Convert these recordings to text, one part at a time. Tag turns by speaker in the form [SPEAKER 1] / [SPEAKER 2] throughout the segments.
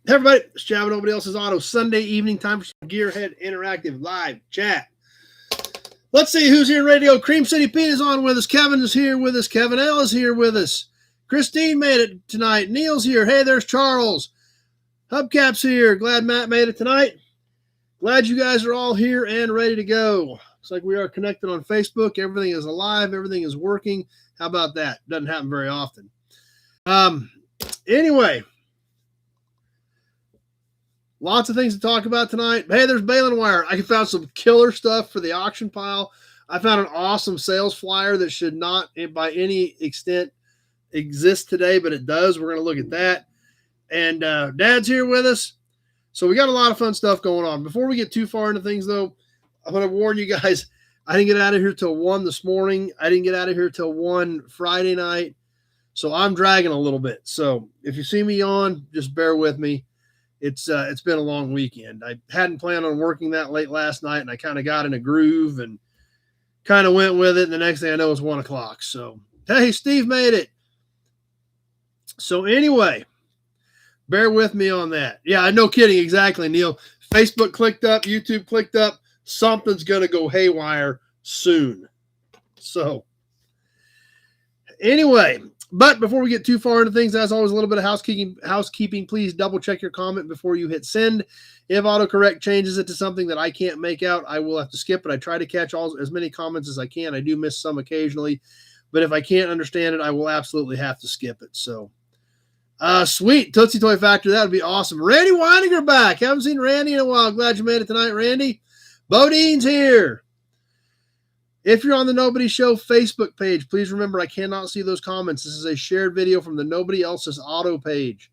[SPEAKER 1] Hey everybody, it's Chad, Nobody Else's Auto. Sunday evening time for some Gearhead Interactive live chat. Let's see who's here in radio. Cream City Pete is on with us. Kevin is here with us. Kevin L is here with us. Christine made it tonight. Neil's here. Hey, there's Charles. Hubcap's here. Glad Matt made it tonight. Glad you guys are all here and ready to go. Looks like we are connected on Facebook. Everything is alive. Everything is working. How about that? Doesn't happen very often. Anyway. Lots of things to talk about tonight. Hey, there's baling wire. I found some killer stuff for the auction pile. I found an awesome sales flyer that should not by any extent exist today, but it does. We're going to look at that. And Dad's here with us. So we got a lot of fun stuff going on. Before we get too far into things, though, I'm going to warn you guys, I didn't get out of here till 1 this morning. I didn't get out of here till 1 Friday night. So I'm dragging a little bit. So if you see me on, just bear with me. It's been a long weekend. I hadn't planned on working that late last night, and I kind of got in a groove and kind of went with it. And the next thing I know, it's 1 o'clock. So, hey, Steve made it. So anyway, bear with me on that. Yeah, no kidding. Exactly, Neil. Facebook clicked up, YouTube clicked up. Something's going to go haywire soon. So anyway, but before we get too far into things, as always, a little bit of housekeeping. Please double check your comment before you hit send. If autocorrect changes it to something that I can't make out, I will have to skip it. I try to catch as many comments as I can. I do miss some occasionally, but if I can't understand it, I will absolutely have to skip it. So, sweet. Tootsie Toy Factory. That would be awesome. Randy Weininger back. Haven't seen Randy in a while. Glad you made it tonight, Randy. Bodine's here. If you're on the Nobody Show Facebook page, please remember I cannot see those comments. This is a shared video from the Nobody Else's Auto page.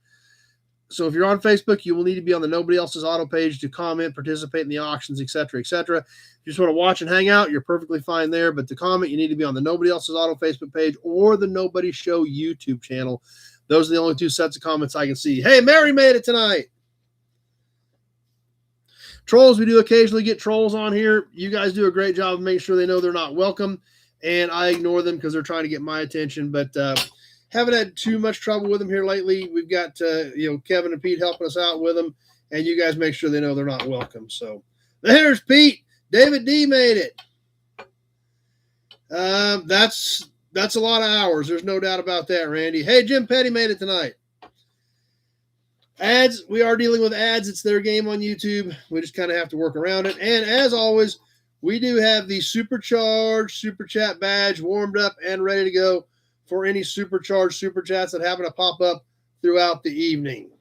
[SPEAKER 1] So if you're on Facebook, you will need to be on the Nobody Else's Auto page to comment, participate in the auctions, etc., etc. If you just want to watch and hang out, you're perfectly fine there. But to comment, you need to be on the Nobody Else's Auto Facebook page or the Nobody Show YouTube channel. Those are the only two sets of comments I can see. Hey, Mary made it tonight. Trolls, we do occasionally get trolls on here. You guys do a great job of making sure they know they're not welcome, and I ignore them because they're trying to get my attention, but haven't had too much trouble with them here lately. We've got Kevin and Pete helping us out with them, and you guys make sure they know they're not welcome. So there's Pete. David D made it. That's a lot of hours. There's no doubt about that, Randy. Hey, Jim Petty made it tonight. Ads, we are dealing with ads. It's their game on YouTube. We just kind of have to work around it. And as always, we do have the supercharged super chat badge warmed up and ready to go for any supercharged super chats that happen to pop up throughout the evening.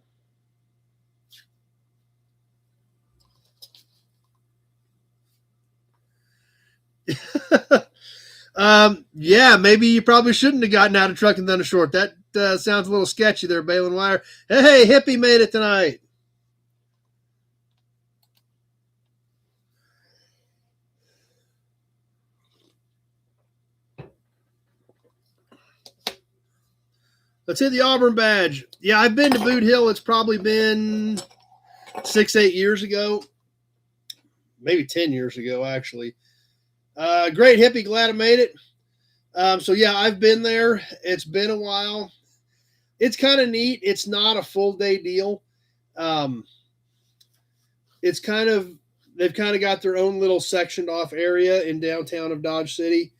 [SPEAKER 1] Yeah, maybe you probably shouldn't have gotten out of truck and done a short. That sounds a little sketchy there, baling wire. Hey, Hippie made it tonight. Let's hit the Auburn badge. Yeah, I've been to Boot Hill. It's probably been 6-8 years ago. Maybe 10 years ago, actually. Great, Hippie. Glad I made it. So, yeah, I've been there. It's been a while. It's kind of neat. It's not a full day deal. They've kind of got their own little sectioned off area in downtown of Dodge City.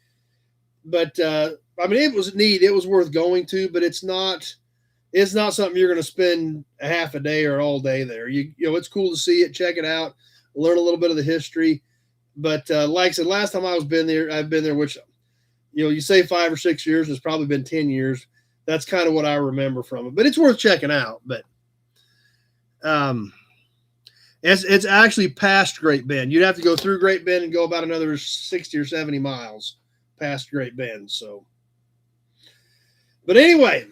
[SPEAKER 1] But, it was neat. It was worth going to, but it's not something you're going to spend a half a day or all day there. It's cool to see it, check it out, learn a little bit of the history. But like I said, last time I've been there, which, you say 5 or 6 years, it's probably been 10 years. That's kind of what I remember from it, but it's worth checking out. But it's actually past Great Bend. You'd have to go through Great Bend and go about another 60 or 70 miles past Great Bend. So, but anyway,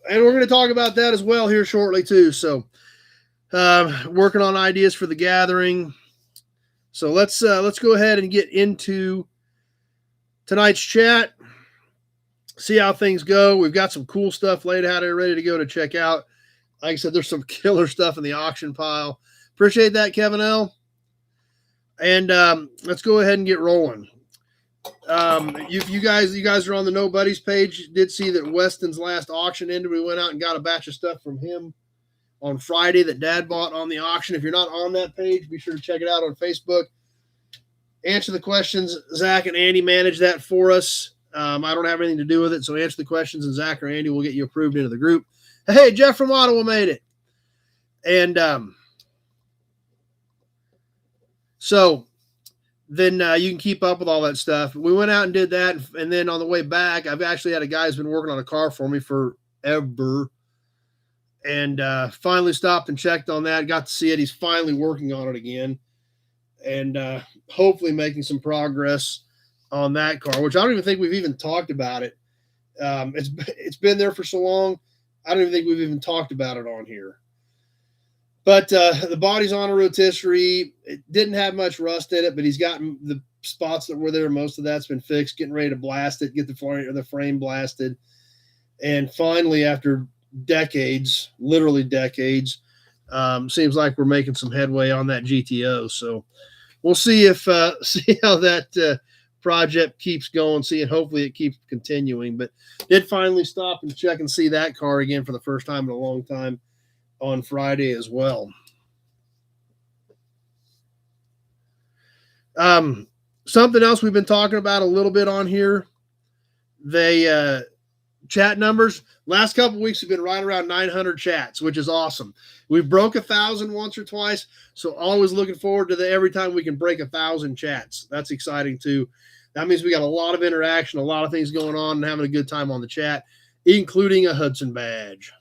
[SPEAKER 1] and we're going to talk about that as well here shortly too. So, working on ideas for the gathering. So let's go ahead and get into tonight's chat. See how things go. We've got some cool stuff laid out here ready to go to check out. Like I said, there's some killer stuff in the auction pile. Appreciate that, Kevin L. And let's go ahead and get rolling. You guys are on the Nobodies page. Did see that Weston's last auction ended. We went out and got a batch of stuff from him on Friday that Dad bought on the auction. If you're not on that page, be sure to check it out on Facebook. Answer the questions. Zach and Andy manage that for us. I don't have anything to do with it, so answer the questions, and Zach or Andy will get you approved into the group. Hey, Jeff from Ottawa made it. And so then you can keep up with all that stuff. We went out and did that, and then on the way back, I've actually had a guy who's been working on a car for me forever, and finally stopped and checked on that. Got to see it. He's finally working on it again, and hopefully making some progress on that car, which I don't even think we've even talked about it. It's been there for so long, I don't even think we've even talked about it on here. But the body's on a rotisserie. It didn't have much rust in it, but he's gotten the spots that were there. Most of that's been fixed, getting ready to blast it, get the frame blasted. And finally, after decades, literally decades, seems like we're making some headway on that GTO. So we'll see see how that project keeps going, and hopefully it keeps continuing. But did finally stop and check and see that car again for the first time in a long time on Friday as well. Something else we've been talking about a little bit on here, they chat numbers. Last couple of weeks have been right around 900 chats, which is awesome. We've broke 1,000 once or twice, so always looking forward to every time we can break 1,000 chats. That's exciting too. That means we got a lot of interaction, a lot of things going on, and having a good time on the chat, including a Hudson badge.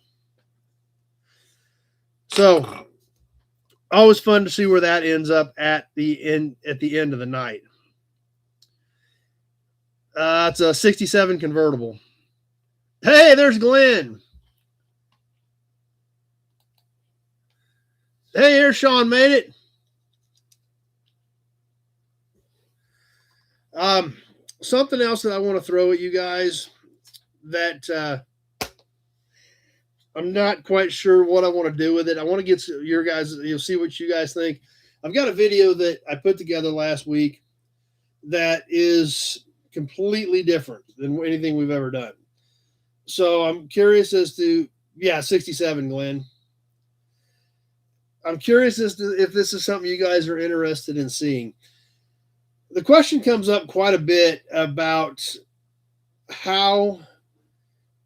[SPEAKER 1] So always fun to see where that ends up at the end of the night. It's a 67 convertible. Hey, there's Glenn. Hey, here's Sean made it. Something else that I want to throw at you guys that I'm not quite sure what I want to do with it. I want to get your guys, you'll see what you guys think. I've got a video that I put together last week that is completely different than anything we've ever done. So I'm curious as to, 67, Glenn. I'm curious as to if this is something you guys are interested in seeing. The question comes up quite a bit about how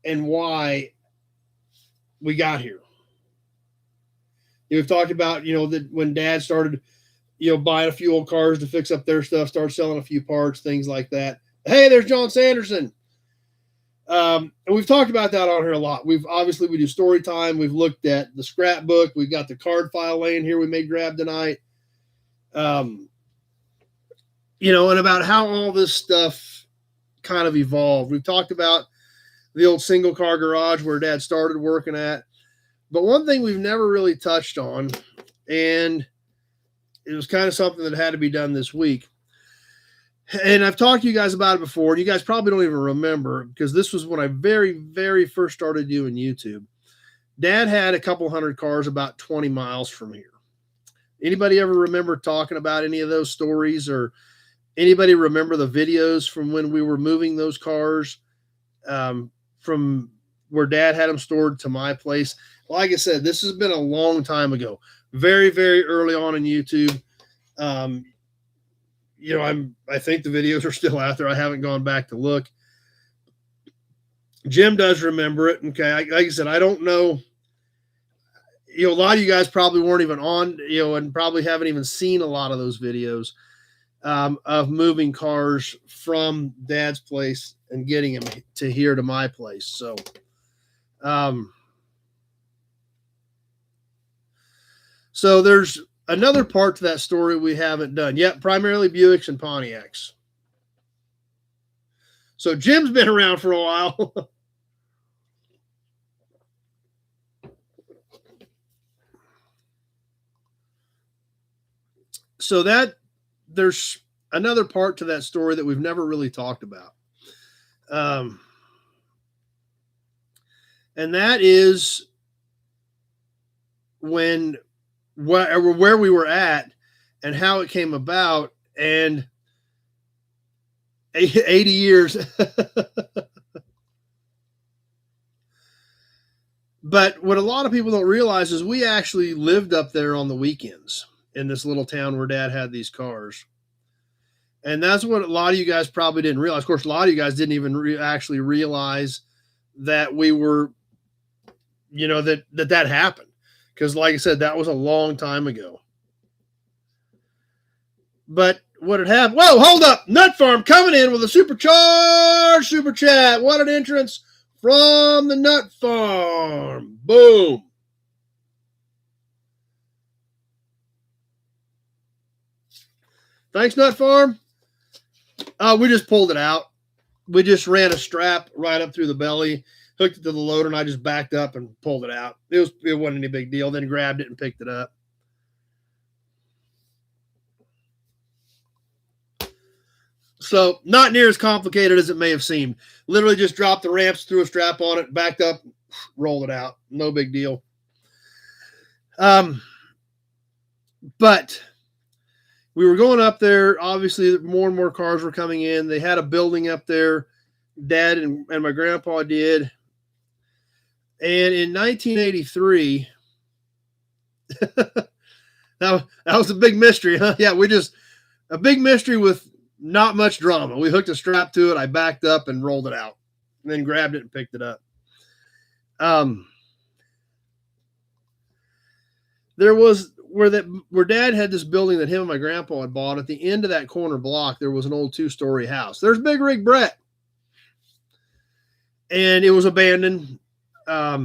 [SPEAKER 1] and why we got here. We've talked about, that when Dad started, buying a few old cars to fix up their stuff, start selling a few parts, things like that. Hey, there's John Sanderson. And we've talked about that on here a lot. We do story time. We've looked at the scrapbook. We've got the card file laying here we may grab tonight. And about how all this stuff kind of evolved. We've talked about the old single car garage where Dad started working at. But one thing we've never really touched on, and it was kind of something that had to be done this week. And I've talked to you guys about it before, and you guys probably don't even remember, because this was when I very, very first started doing YouTube. Dad had a couple hundred cars about 20 miles from here. Anybody ever remember talking about any of those stories, or anybody remember the videos from when we were moving those cars from where Dad had them stored to my place? Like I said, this has been a long time ago, very, very early on in YouTube. I think the videos are still out there. I haven't gone back to look. Jim does remember it. Okay. Like I said, I don't know. A lot of you guys probably weren't even on, and probably haven't even seen a lot of those videos of moving cars from Dad's place and getting them to here to my place. So, so there's another part to that story we haven't done yet, primarily Buicks and Pontiacs. So Jim's been around for a while. So there's another part to that story that we've never really talked about. And that is where we were at and how it came about, and 80 years. But what a lot of people don't realize is we actually lived up there on the weekends in this little town where Dad had these cars. And that's what a lot of you guys probably didn't realize. Of course, a lot of you guys didn't even actually realize that we were, that happened. Because like I said, that was a long time ago. But what had happened? Whoa, hold up. Nut Farm coming in with a supercharged super chat. What an entrance from the Nut Farm. Boom. Thanks, Nut Farm. We just pulled it out. We just ran a strap right up through the belly, hooked it to the loader, and I just backed up and pulled it out. It wasn't any big deal. Then grabbed it and picked it up. So not near as complicated as it may have seemed. Literally just dropped the ramps, threw a strap on it, backed up, rolled it out. No big deal. But we were going up there. Obviously, more and more cars were coming in. They had a building up there. Dad and my grandpa did. And in 1983, that was a big mystery, huh? Yeah, a big mystery with not much drama. We hooked a strap to it. I backed up and rolled it out, and then grabbed it and picked it up. There was where Dad had this building that him and my grandpa had bought. At the end of that corner block, there was an old 2-story house. There's Big Rig Brett, and it was abandoned. I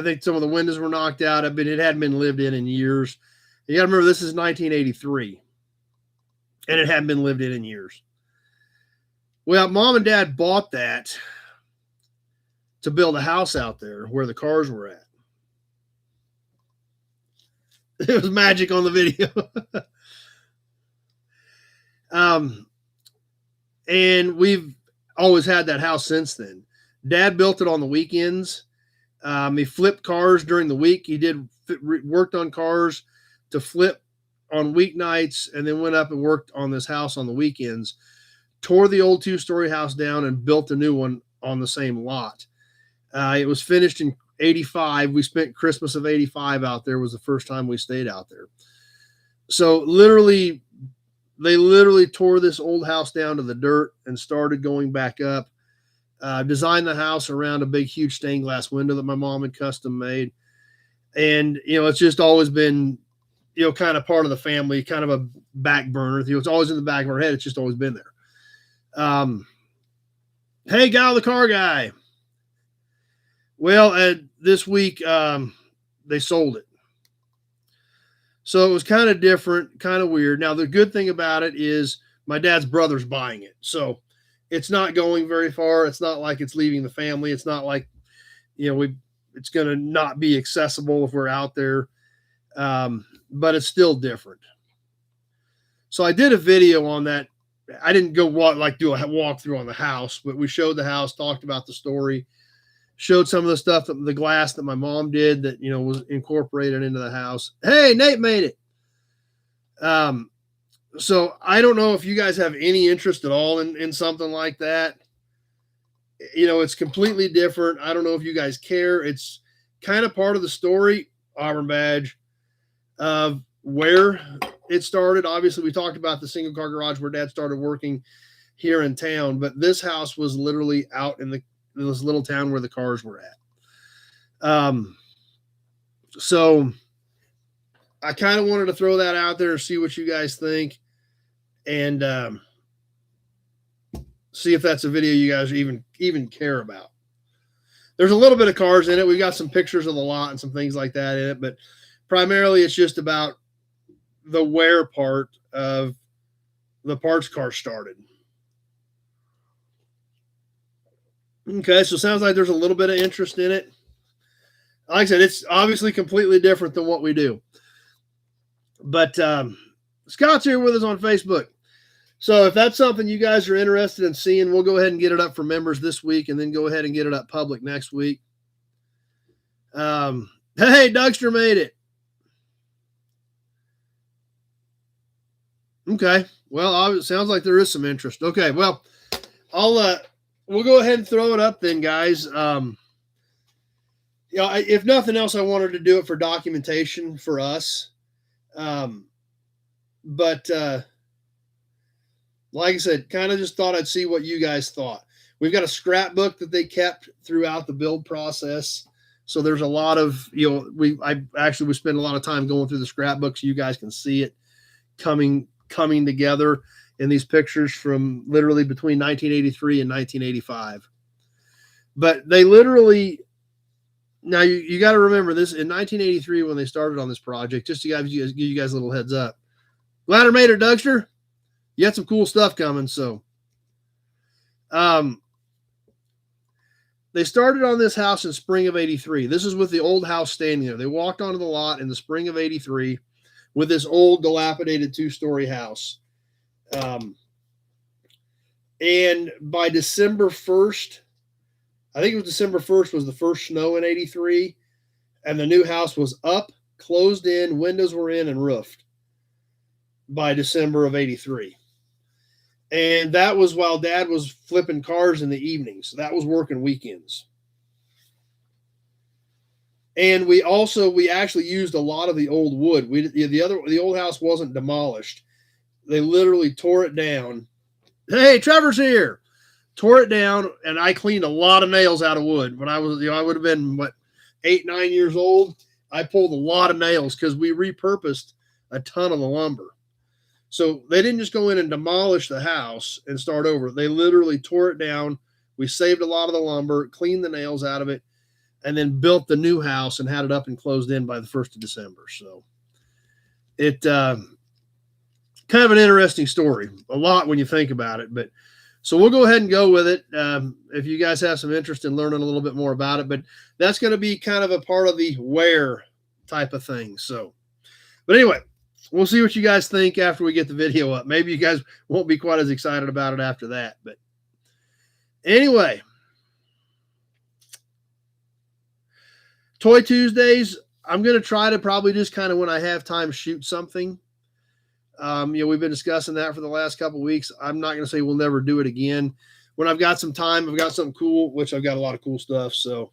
[SPEAKER 1] think some of the windows were knocked out. It hadn't been lived in years. You got to remember, this is 1983. And it hadn't been lived in years. Well, Mom and Dad bought that to build a house out there where the cars were at. It was magic on the video. And we've always had that house since then. Dad built it on the weekends. He flipped cars during the week. He worked on cars to flip on weeknights, and then went up and worked on this house on the weekends, tore the old 2-story house down and built a new one on the same lot. It was finished in 85. We spent Christmas of 85 out there. Was the first time we stayed out there. So they literally tore this old house down to the dirt and started going back up. Designed the house around a big, huge stained glass window that my mom had custom made. And, it's just always been, kind of part of the family, kind of a back burner. It's always in the back of our head. It's just always been there. Hey, Gal the Car Guy. Well, this week, they sold it. So it was kind of different, kind of weird. Now, the good thing about it is my dad's brother's buying it. So it's not going very far. It's not like it's leaving the family. It's not like, it's going to not be accessible if we're out there. But it's still different. So I did a video on that. I didn't go do a walkthrough on the house, but we showed the house, talked about the story, showed some of the stuff, the glass that my mom did that, was incorporated into the house. Hey, Nate made it. So I don't know if you guys have any interest at all in something like that. It's completely different. I don't know if you guys care. It's kind of part of the story, Auburn Badge, of where it started. Obviously, we talked about the single car garage where Dad started working here in town, but this house was literally out in this little town where the cars were at. So I kind of wanted to throw that out there and see what you guys think, and see if that's a video you guys even care about. There's a little bit of cars in it. We've got some pictures of the lot and some things like that in it, but primarily it's just about the where part of the parts car started. Okay, so it sounds like there's a little bit of interest in it. Like I said, it's obviously completely different than what we do. But Scott's here with us on Facebook. So if that's something you guys are interested in seeing, we'll go ahead and get it up for members this week and then go ahead and get it up public next week. Hey, Dougster made it. Okay. Well, it sounds like there is some interest. Okay. Well, we'll go ahead and throw it up then, guys. you know, if nothing else, I wanted to do it for documentation for us. But like I said, kind of just thought I'd see what you guys thought. We've got a scrapbook that they kept throughout the build process. So there's a lot of, you know, I actually would spend a lot of time going through the scrapbook so you guys can see it coming together in these pictures from literally between 1983 and 1985. But they literally, now you got to remember this, in 1983 when they started on this project, just to give you guys a little heads up. Glad I made it, Dougster. You had some cool stuff coming. So they started on this house in spring of 83. This is with the old house standing there. They walked onto the lot in the spring of 83 with this old dilapidated 2-story house. And by December 1st, I think it was December 1st was the first snow in 83. And the new house was up, closed in, windows were in, and roofed by December of 83. And that was while Dad was flipping cars in the evenings. That was working weekends. And we actually used a lot of the old wood. The old house wasn't demolished. They literally tore it down. Hey, Trevor's here. Tore it down, and I cleaned a lot of nails out of wood. When I was, I would have been 8, 9 years old. I pulled a lot of nails because we repurposed a ton of the lumber. So they didn't just go in and demolish the house and start over. They literally tore it down. We saved a lot of the lumber, cleaned the nails out of it, and then built the new house and had it up and closed in by the 1st of December. So it kind of an interesting story, a lot when you think about it. But so we'll go ahead and go with it if you guys have some interest in learning a little bit more about it. But that's going to be kind of a part of the where type of thing. So, but anyway, we'll see what you guys think after we get the video up. Maybe you guys won't be quite as excited about it after that. But anyway, Toy Tuesdays, I'm going to try to probably just kind of when I have time shoot something. We've been discussing that for the last couple of weeks. I'm not going to say we'll never do it again. When I've got some time, I've got something cool, which I've got a lot of cool stuff. So,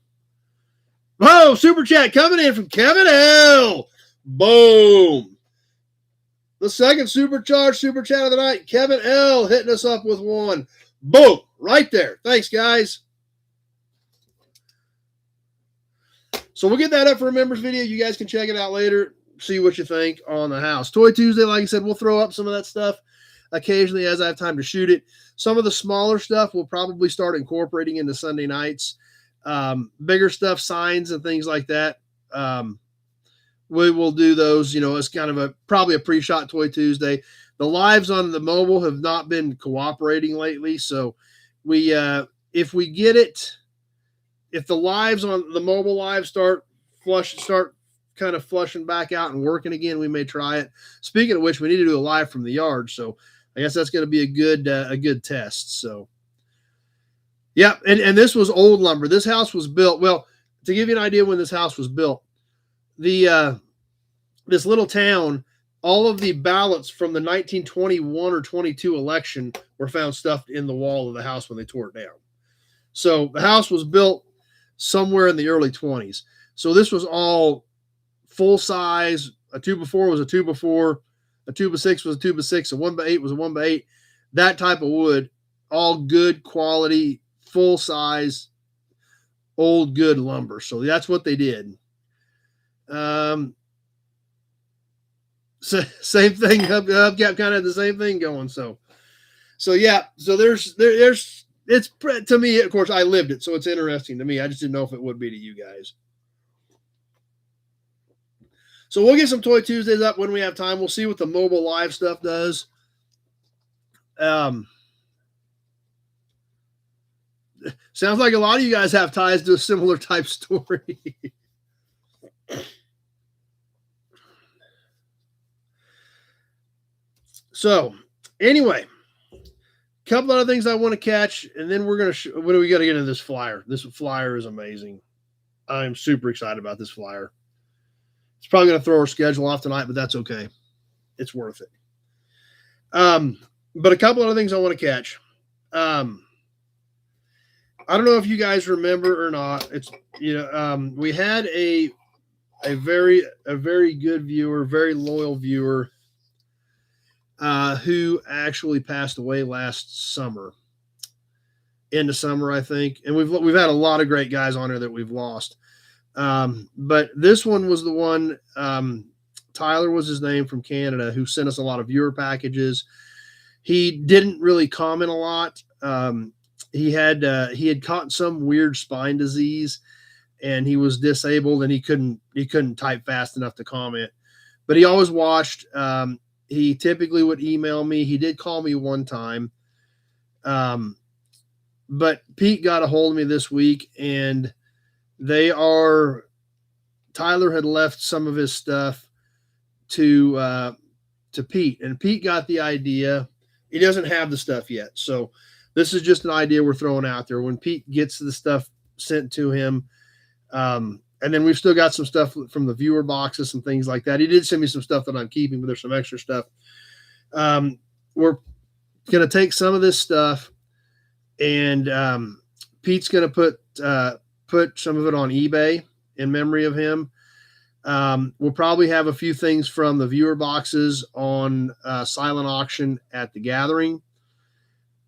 [SPEAKER 1] oh, super chat coming in from Kevin L. Boom. The second supercharged super chat of the night, Kevin L. hitting us up with one. Boom. Right there. Thanks, guys. So we'll get that up for a members video. You guys can check it out later. See what you think on the house. Toy Tuesday, like I said, we'll throw up some of that stuff occasionally as I have time to shoot it. Some of the smaller stuff we'll probably start incorporating into Sunday nights. Bigger stuff, signs and things like that. We will do those, as kind of probably a pre-shot Toy Tuesday. The lives on the mobile have not been cooperating lately. So if we get it, if the lives on the mobile lives start kind of flushing back out and working again, we may try it. Speaking of which, we need to do a live from the yard. So I guess that's going to be a good test. So yeah. And this was old lumber. This house was built. Well, to give you an idea when this house was built, this little town, all of the ballots from the 1921 or 22 election were found stuffed in the wall of the house when they tore it down. So the house was built somewhere in the early 20s. So this was all full size. A 2x4 was a 2x4. A 2x6 was a 2x6. A 1x8 was a 1x8. That type of wood, all good quality, full size, old good lumber. So that's what they did. So same thing. Hubcap kind of had the same thing going. So yeah. So there's it's to me, of course, I lived it, so it's interesting to me. I just didn't know if it would be to you guys. So we'll get some Toy Tuesdays up when we have time. We'll see what the mobile live stuff does. Sounds like a lot of you guys have ties to a similar type story. So anyway, a couple other things I want to catch, and then we're going to, what do we got to get into this flyer? This flyer is amazing. I'm super excited about this flyer. It's probably going to throw our schedule off tonight, but that's okay. It's worth it. But a couple other things I want to catch. I I don't know if you guys remember or not. It's we had a very good viewer, very loyal viewer, who actually passed away last summer, in the summer, I think. And we've had a lot of great guys on here that we've lost. But this one was the one. Tyler was his name, from Canada, who sent us a lot of viewer packages. He didn't really comment a lot. He had caught some weird spine disease, and he was disabled, and he couldn't type fast enough to comment. But he always watched. He typically would email me. He did call me one time. But Pete got a hold of me this week, and Tyler had left some of his stuff to Pete, and Pete got the idea. He doesn't have the stuff yet, so this is just an idea we're throwing out there. When Pete gets the stuff sent to him, and then we've still got some stuff from the viewer boxes and things like that. He did send me some stuff that I'm keeping, but there's some extra stuff. We're going to take some of this stuff, and Pete's going to put some of it on eBay in memory of him. We'll probably have a few things from the viewer boxes on silent auction at the gathering,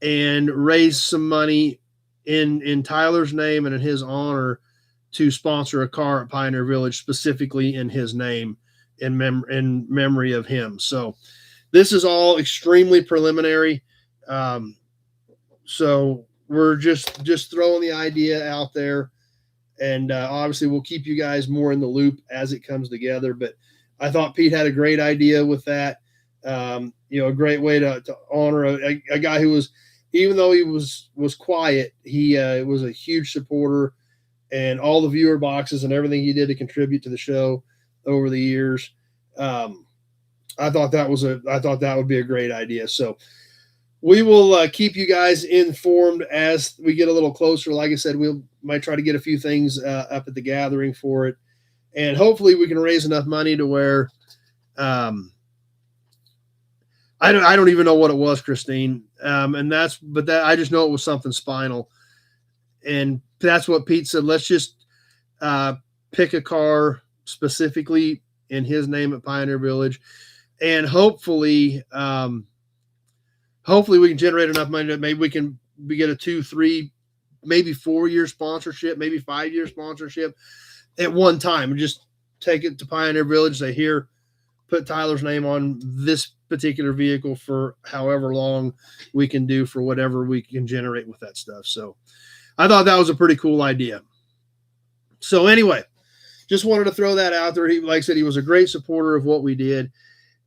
[SPEAKER 1] and raise some money in Tyler's name and in his honor to sponsor a car at Pioneer Village, specifically in his name, in memory of him. So this is all extremely preliminary. So we're just throwing the idea out there. And obviously, we'll keep you guys more in the loop as it comes together. But I thought Pete had a great idea with that. A great way to honor a guy who was, even though he was quiet, he was a huge supporter, and all the viewer boxes and everything he did to contribute to the show over the years. I thought that would be a great idea. So we will keep you guys informed as we get a little closer. Like I said, we might try to get a few things up at the gathering for it, and hopefully we can raise enough money to where I don't even know what it was, Christine. But I just know it was something spinal, and that's what Pete said. Let's just pick a car specifically in his name at Pioneer Village, and hopefully we can generate enough money that maybe we get a 2, 3, maybe 4-year sponsorship, maybe 5-year sponsorship at one time, and just take it to Pioneer Village. Say, here, put Tyler's name on this particular vehicle for however long we can do, for whatever we can generate with that stuff. So I thought that was a pretty cool idea. So anyway, just wanted to throw that out there. He, like I said, he was a great supporter of what we did.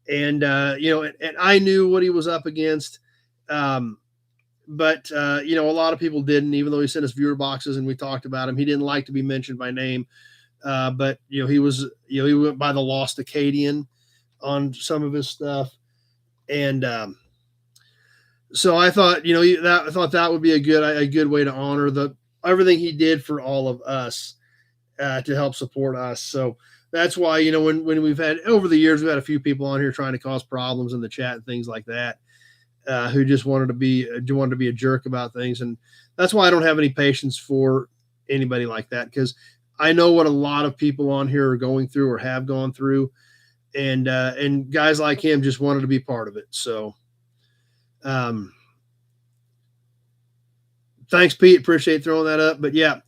[SPEAKER 1] And, and I knew what he was up against. But a lot of people didn't, even though he sent us viewer boxes and we talked about him. He didn't like to be mentioned by name. But he went by the Lost Acadian on some of his stuff. And, so I thought, that would be a good way to honor everything he did for all of us, to help support us. So that's why, when we've had over the years, we've had a few people on here trying to cause problems in the chat and things like that, who just wanted to be a jerk about things. And that's why I don't have any patience for anybody like that, because I know what a lot of people on here are going through or have gone through. And guys like him just wanted to be part of it. So, thanks, Pete. Appreciate throwing that up. But yeah,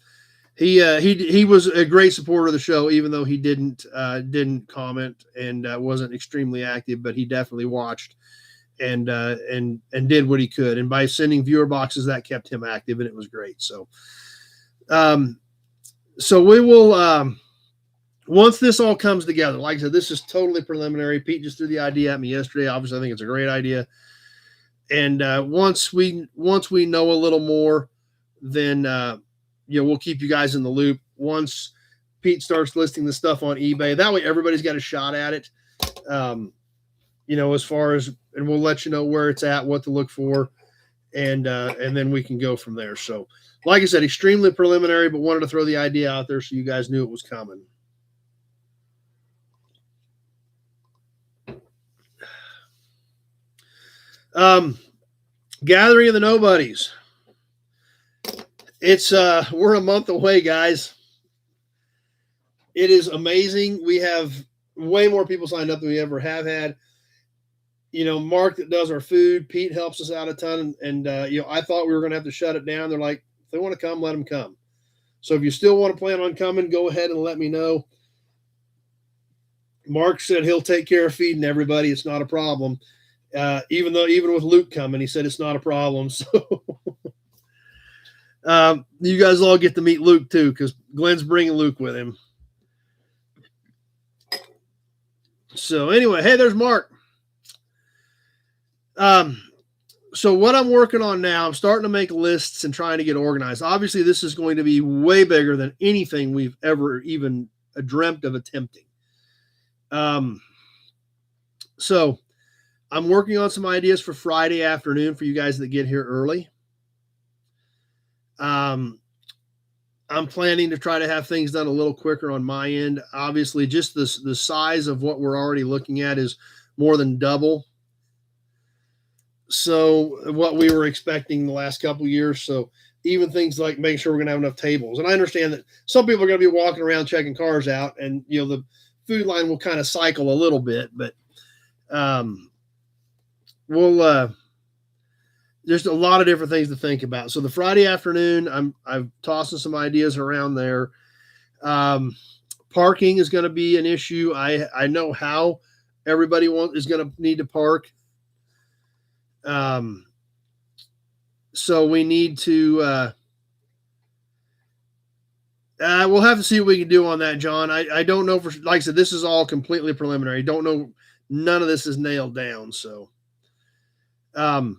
[SPEAKER 1] he was a great supporter of the show, even though he didn't comment and wasn't extremely active, but he definitely watched and did what he could. And by sending viewer boxes, that kept him active, and it was great. So, so we will, once this all comes together, like I said, this is totally preliminary. Pete just threw the idea at me yesterday. Obviously, I think it's a great idea. And once we know a little more, then we'll keep you guys in the loop. Once Pete starts listing the stuff on eBay, that way everybody's got a shot at it. As far as, and we'll let you know where it's at, what to look for, and then we can go from there. So, like I said, extremely preliminary, but wanted to throw the idea out there so you guys knew it was coming. Gathering of the Nobodies. It's we're a month away, guys. It is amazing. We have way more people signed up than we ever have had. You know, Mark that does our food, Pete helps us out a ton, and you know, I thought we were going to have to shut it down. They're like, if they want to come, let them come. So if you still want to plan on coming, go ahead and let me know. Mark said he'll take care of feeding everybody. It's not a problem. Even with Luke coming, he said it's not a problem. So you guys all get to meet Luke too, because Glenn's bringing Luke with him. So anyway, hey, there's Mark. So what I'm working on now, I'm starting to make lists and trying to get organized. Obviously, this is going to be way bigger than anything we've ever even dreamt of attempting. So I'm working on some ideas for Friday afternoon for you guys that get here early. I'm planning to try to have things done a little quicker on my end. Obviously, just the size of what we're already looking at is more than double. So what we were expecting the last couple of years. So even things like making sure we're going to have enough tables. And I understand that some people are going to be walking around checking cars out, and you know, the food line will kind of cycle a little bit, but we'll there's a lot of different things to think about. So the Friday afternoon, I'm tossing some ideas around there. Parking is going to be an issue. I know how everybody is going to need to park. So we need to, we'll have to see what we can do on that, John. I don't know for, like I said, this is all completely preliminary. Don't know. None of this is nailed down. So, I'm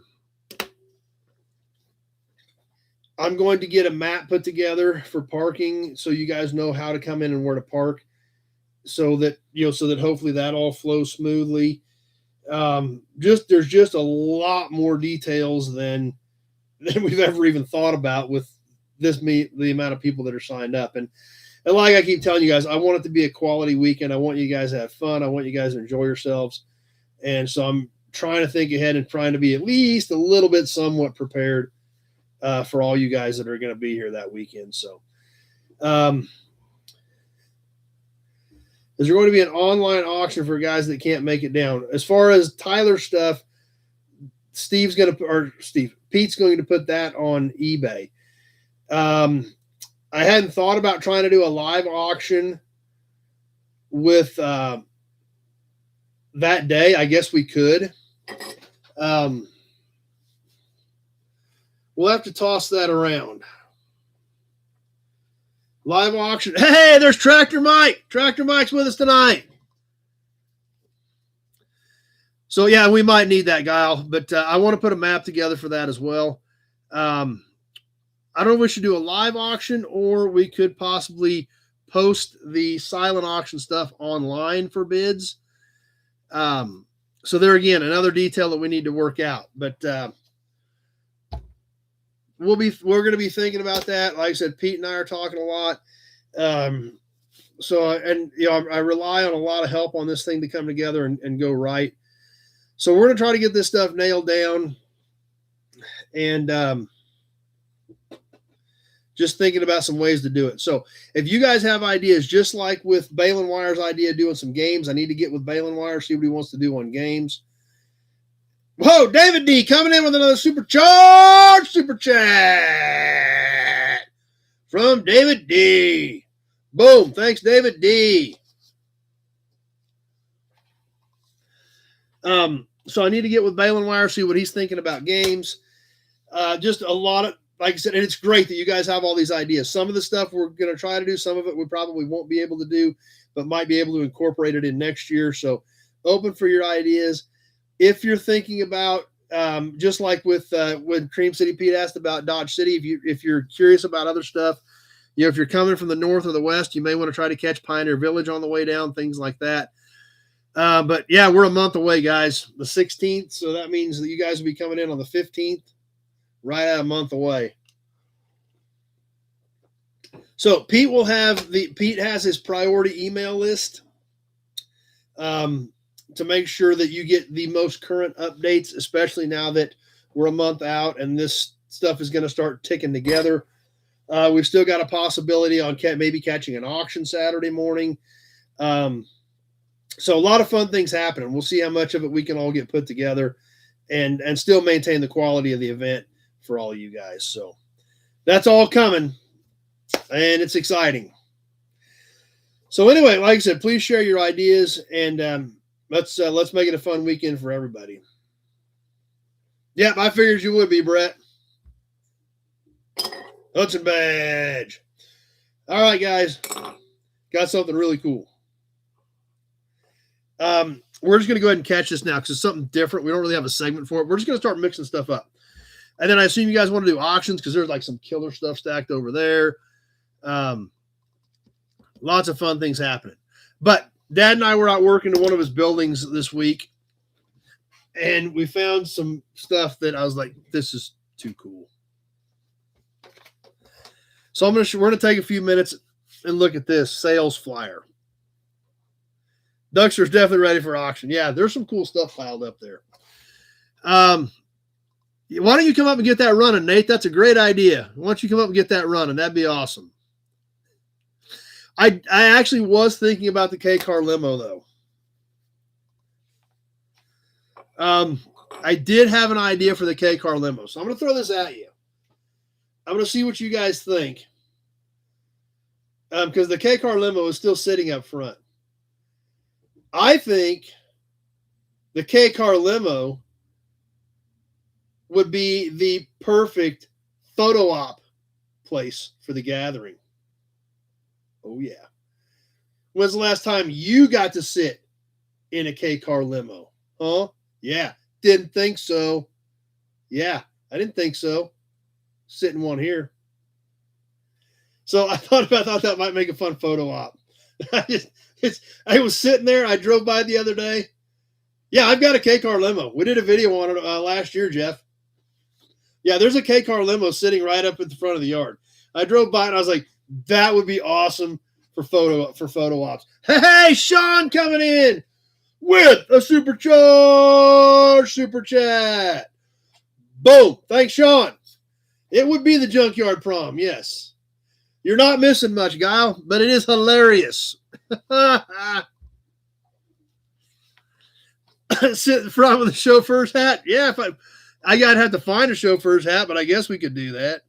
[SPEAKER 1] going to get a map put together for parking, so you guys know how to come in and where to park, so that, you know, so that hopefully that all flows smoothly. There's just a lot more details than we've ever even thought about with the amount of people that are signed up. And like I keep telling you guys, I want it to be a quality weekend. I want you guys to have fun. I want you guys to enjoy yourselves. And so I'm trying to think ahead and trying to be at least a little bit somewhat prepared for all you guys that are going to be here that weekend. So, is there going to be an online auction for guys that can't make it down? As far as Tyler's stuff, Pete's going to put that on eBay. I hadn't thought about trying to do a live auction with that day. I guess we could. We'll have to toss that around. Live auction. Hey, there's Tractor Mike. Tractor Mike's with us tonight. So, yeah, we might need that, Guile. But I want to put a map together for that as well. I don't know if we should do a live auction, or we could possibly post the silent auction stuff online for bids. So there again, another detail that we need to work out. But we're going to be thinking about that. Like I said, Pete and I are talking a lot. So, and you know, I rely on a lot of help on this thing to come together and go right. So we're going to try to get this stuff nailed down, and just thinking about some ways to do it. So if you guys have ideas, just like with Balin Wire's idea of doing some games, I need to get with Balin Wire, see what he wants to do on games. Whoa, David D coming in with another supercharged super chat from David D. Boom. Thanks, David D. So I need to get with Balin Wire, see what he's thinking about games. Just a lot of, like I said, and it's great that you guys have all these ideas. Some of the stuff we're going to try to do, some of it we probably won't be able to do, but might be able to incorporate it in next year. So open for your ideas. If you're thinking about, just like with when Cream City Pete asked about Dodge City, if you're curious about other stuff, you know, if you're coming from the north or the west, you may want to try to catch Pioneer Village on the way down, things like that. But yeah, we're a month away, guys, the 16th. So that means that you guys will be coming in on the 15th, right at a month away. So Pete has his priority email list, to make sure that you get the most current updates, especially now that we're a month out and this stuff is going to start ticking together. We've still got a possibility on maybe catching an auction Saturday morning. So a lot of fun things happening. We'll see how much of it we can all get put together and still maintain the quality of the event for all of you guys. So that's all coming, and it's exciting. So anyway, like I said, please share your ideas, and let's make it a fun weekend for everybody. Yep, I figured you would be, Brett. Hudson badge. All right, guys, got something really cool. We're just going to go ahead and catch this now because it's something different. We don't really have a segment for it. We're just going to start mixing stuff up. And then I assume you guys want to do auctions because there's like some killer stuff stacked over there. Lots of fun things happening. But Dad and I were out working in one of his buildings this week, and we found some stuff that I was like, this is too cool. So we're going to take a few minutes and look at this sales flyer. Duckster's definitely ready for auction. Yeah, there's some cool stuff piled up there. Why don't you come up and get that running, Nate? That's a great idea. Why don't you come up and get that running? That'd be awesome. I actually was thinking about the K-Car limo, though. I did have an idea for the K-Car limo, so I'm going to throw this at you. I'm going to see what you guys think. Because the K-Car limo is still sitting up front. I think the K-Car limo would be the perfect photo op place for the gathering. Oh, yeah. When's the last time you got to sit in a K-Car limo? Huh? Yeah. Didn't think so. Yeah, I didn't think so. Sit in one here. So I thought that might make a fun photo op. I was sitting there. I drove by the other day. Yeah, I've got a K-Car limo. We did a video on it last year, Jeff. Yeah, there's a K-Car limo sitting right up at the front of the yard. I drove by and I was like, that would be awesome for photo ops. Hey, Sean coming in with a supercharged super chat. Boom. Thanks, Sean. It would be the Junkyard Prom, yes. You're not missing much, Guile, but it is hilarious. Sit in front with a chauffeur's hat. Yeah, if I gotta have to find a chauffeur's hat, but I guess we could do that.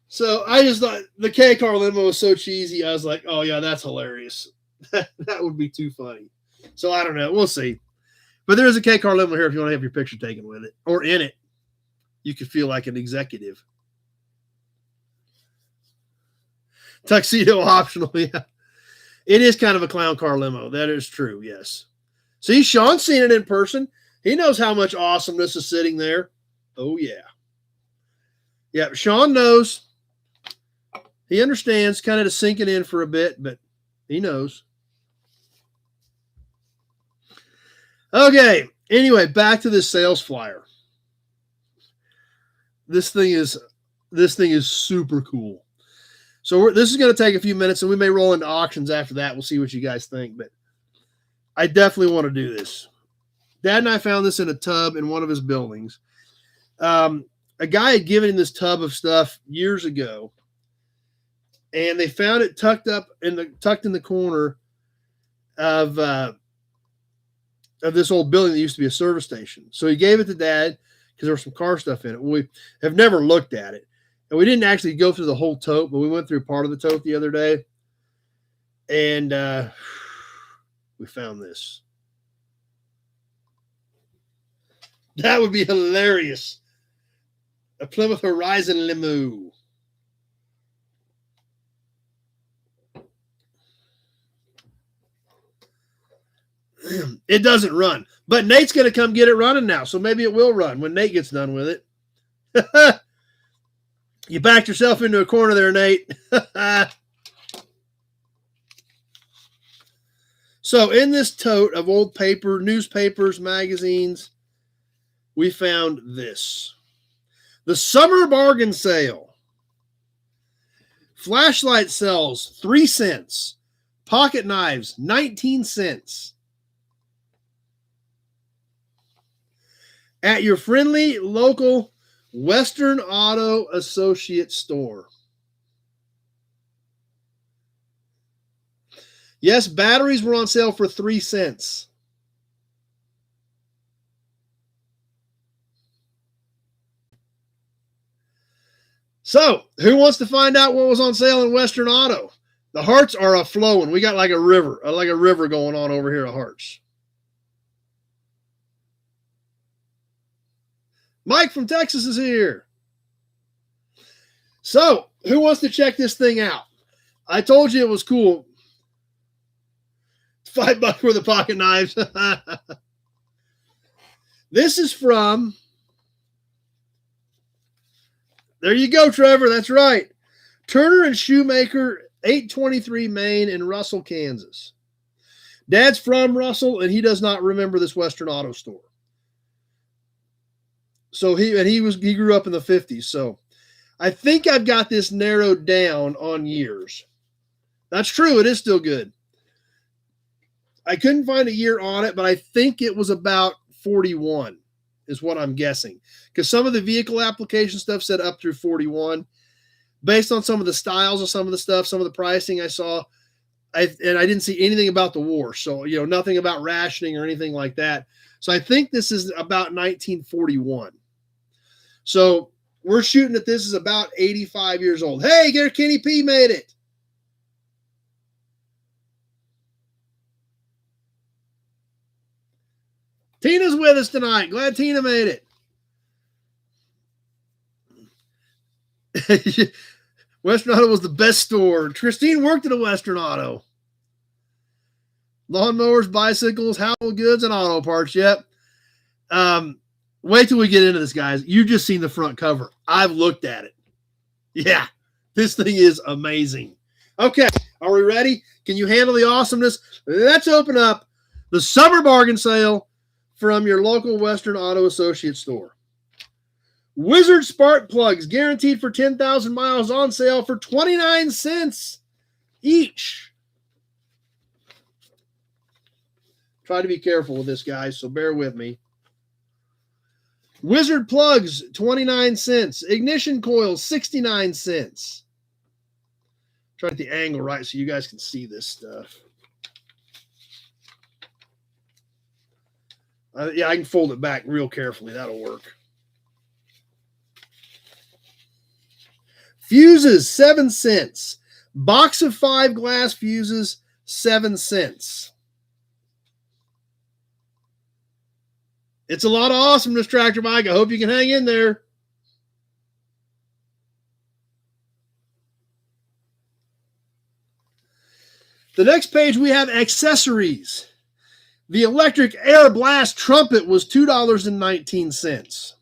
[SPEAKER 1] So I just thought the K-Car limo was so cheesy. I was like, oh yeah, that's hilarious. That would be too funny. So I don't know. We'll see. But there is a K-Car limo here if you want to have your picture taken with it or in it. You could feel like an executive. Tuxedo optional, yeah. It is kind of a clown car limo. That is true, yes. See, Sean's seen it in person. He knows how much awesomeness is sitting there. Oh, yeah. Yeah, Sean knows. He understands, kind of sinking in for a bit, but he knows. Okay, anyway, back to this sales flyer. This thing is super cool. So this is going to take a few minutes, and we may roll into auctions after that. We'll see what you guys think, but I definitely want to do this. Dad and I found this in a tub in one of his buildings. A guy had given him this tub of stuff years ago, and they found it tucked in the corner of this old building that used to be a service station. So he gave it to Dad because there was some car stuff in it. We have never looked at it. And we didn't actually go through the whole tote, but we went through part of the tote the other day. And we found this. That would be hilarious. A Plymouth Horizon limo. It doesn't run. But Nate's going to come get it running now, so maybe it will run when Nate gets done with it. You backed yourself into a corner there, Nate. So in this tote of old paper, newspapers, magazines, we found this. The Summer Bargain Sale. Flashlight sells 3 cents. Pocket knives, 19 cents. at your friendly local Western Auto Associate store. Yes, batteries were on sale for 3 cents. So, who wants to find out what was on sale in Western Auto? The hearts are a flowing. We got like a river going on over here of hearts. Mike from Texas is here. So, who wants to check this thing out? I told you it was cool. $5 for the pocket knives. This is from, there you go, Trevor. That's right. Turner and Shoemaker, 823 Main in Russell, Kansas. Dad's from Russell, and he does not remember this Western Auto store. So he grew up in the 50s. So I think I've got this narrowed down on years. That's true. It is still good. I couldn't find a year on it, but I think it was about 41 is what I'm guessing. Because some of the vehicle application stuff said up through 41. Based on some of the styles of some of the stuff, some of the pricing I saw, and I didn't see anything about the war. So, nothing about rationing or anything like that. So I think this is about 1941. So we're shooting that this is about 85 years old. Hey, Kenny P made it. Tina's with us tonight. Glad Tina made it. Western Auto was the best store. Christine worked at a Western Auto. Lawnmowers, bicycles, household goods, and auto parts. Yep. Wait till we get into this, guys. You've just seen the front cover. I've looked at it. Yeah, this thing is amazing. Okay, are we ready? Can you handle the awesomeness? Let's open up the summer bargain sale from your local Western Auto Associate store. Wizard spark plugs guaranteed for 10,000 miles on sale for 29 cents each. Try to be careful with this, guys, so bear with me. Wizard plugs, 29 cents. Ignition coils, 69 cents. Try to get the angle right so you guys can see this stuff. Yeah, I can fold it back real carefully. That'll work. Fuses, 7 cents. Box of 5 glass fuses, 7 cents. It's a lot of awesomeness, Tractor Mike. I hope you can hang in there. The next page, we have accessories. The electric air blast trumpet was $2.19.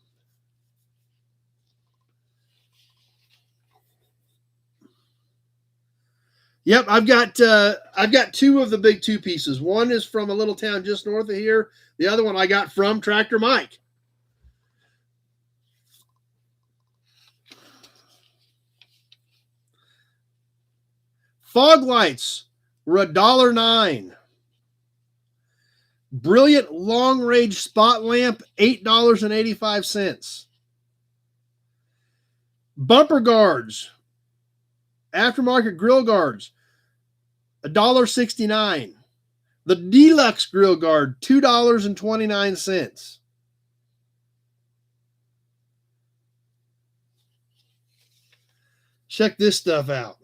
[SPEAKER 1] Yep, I've got 2 of the big 2 pieces. One is from a little town just north of here. The other one I got from Tractor Mike. Fog lights were $1.09. Brilliant long range spot lamp, $8.85. Bumper guards, aftermarket grill guards, $1.69. The deluxe grill guard, $2.29. Check this stuff out.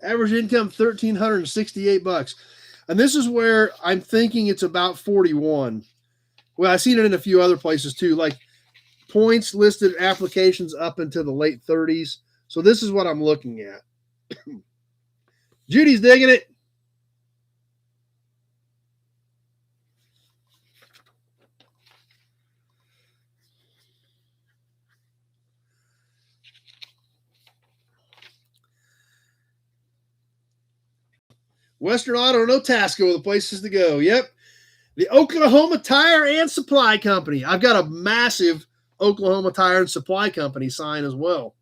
[SPEAKER 1] Average income $1,368. And this is where I'm thinking it's about 41. Well, I've seen it in a few other places too, like points listed applications up into the late 30s. So this is what I'm looking at. Judy's digging it. Western Auto, no Tasco, the places to go. Yep. The Oklahoma Tire and Supply Company. I've got a massive Oklahoma Tire and Supply Company sign as well.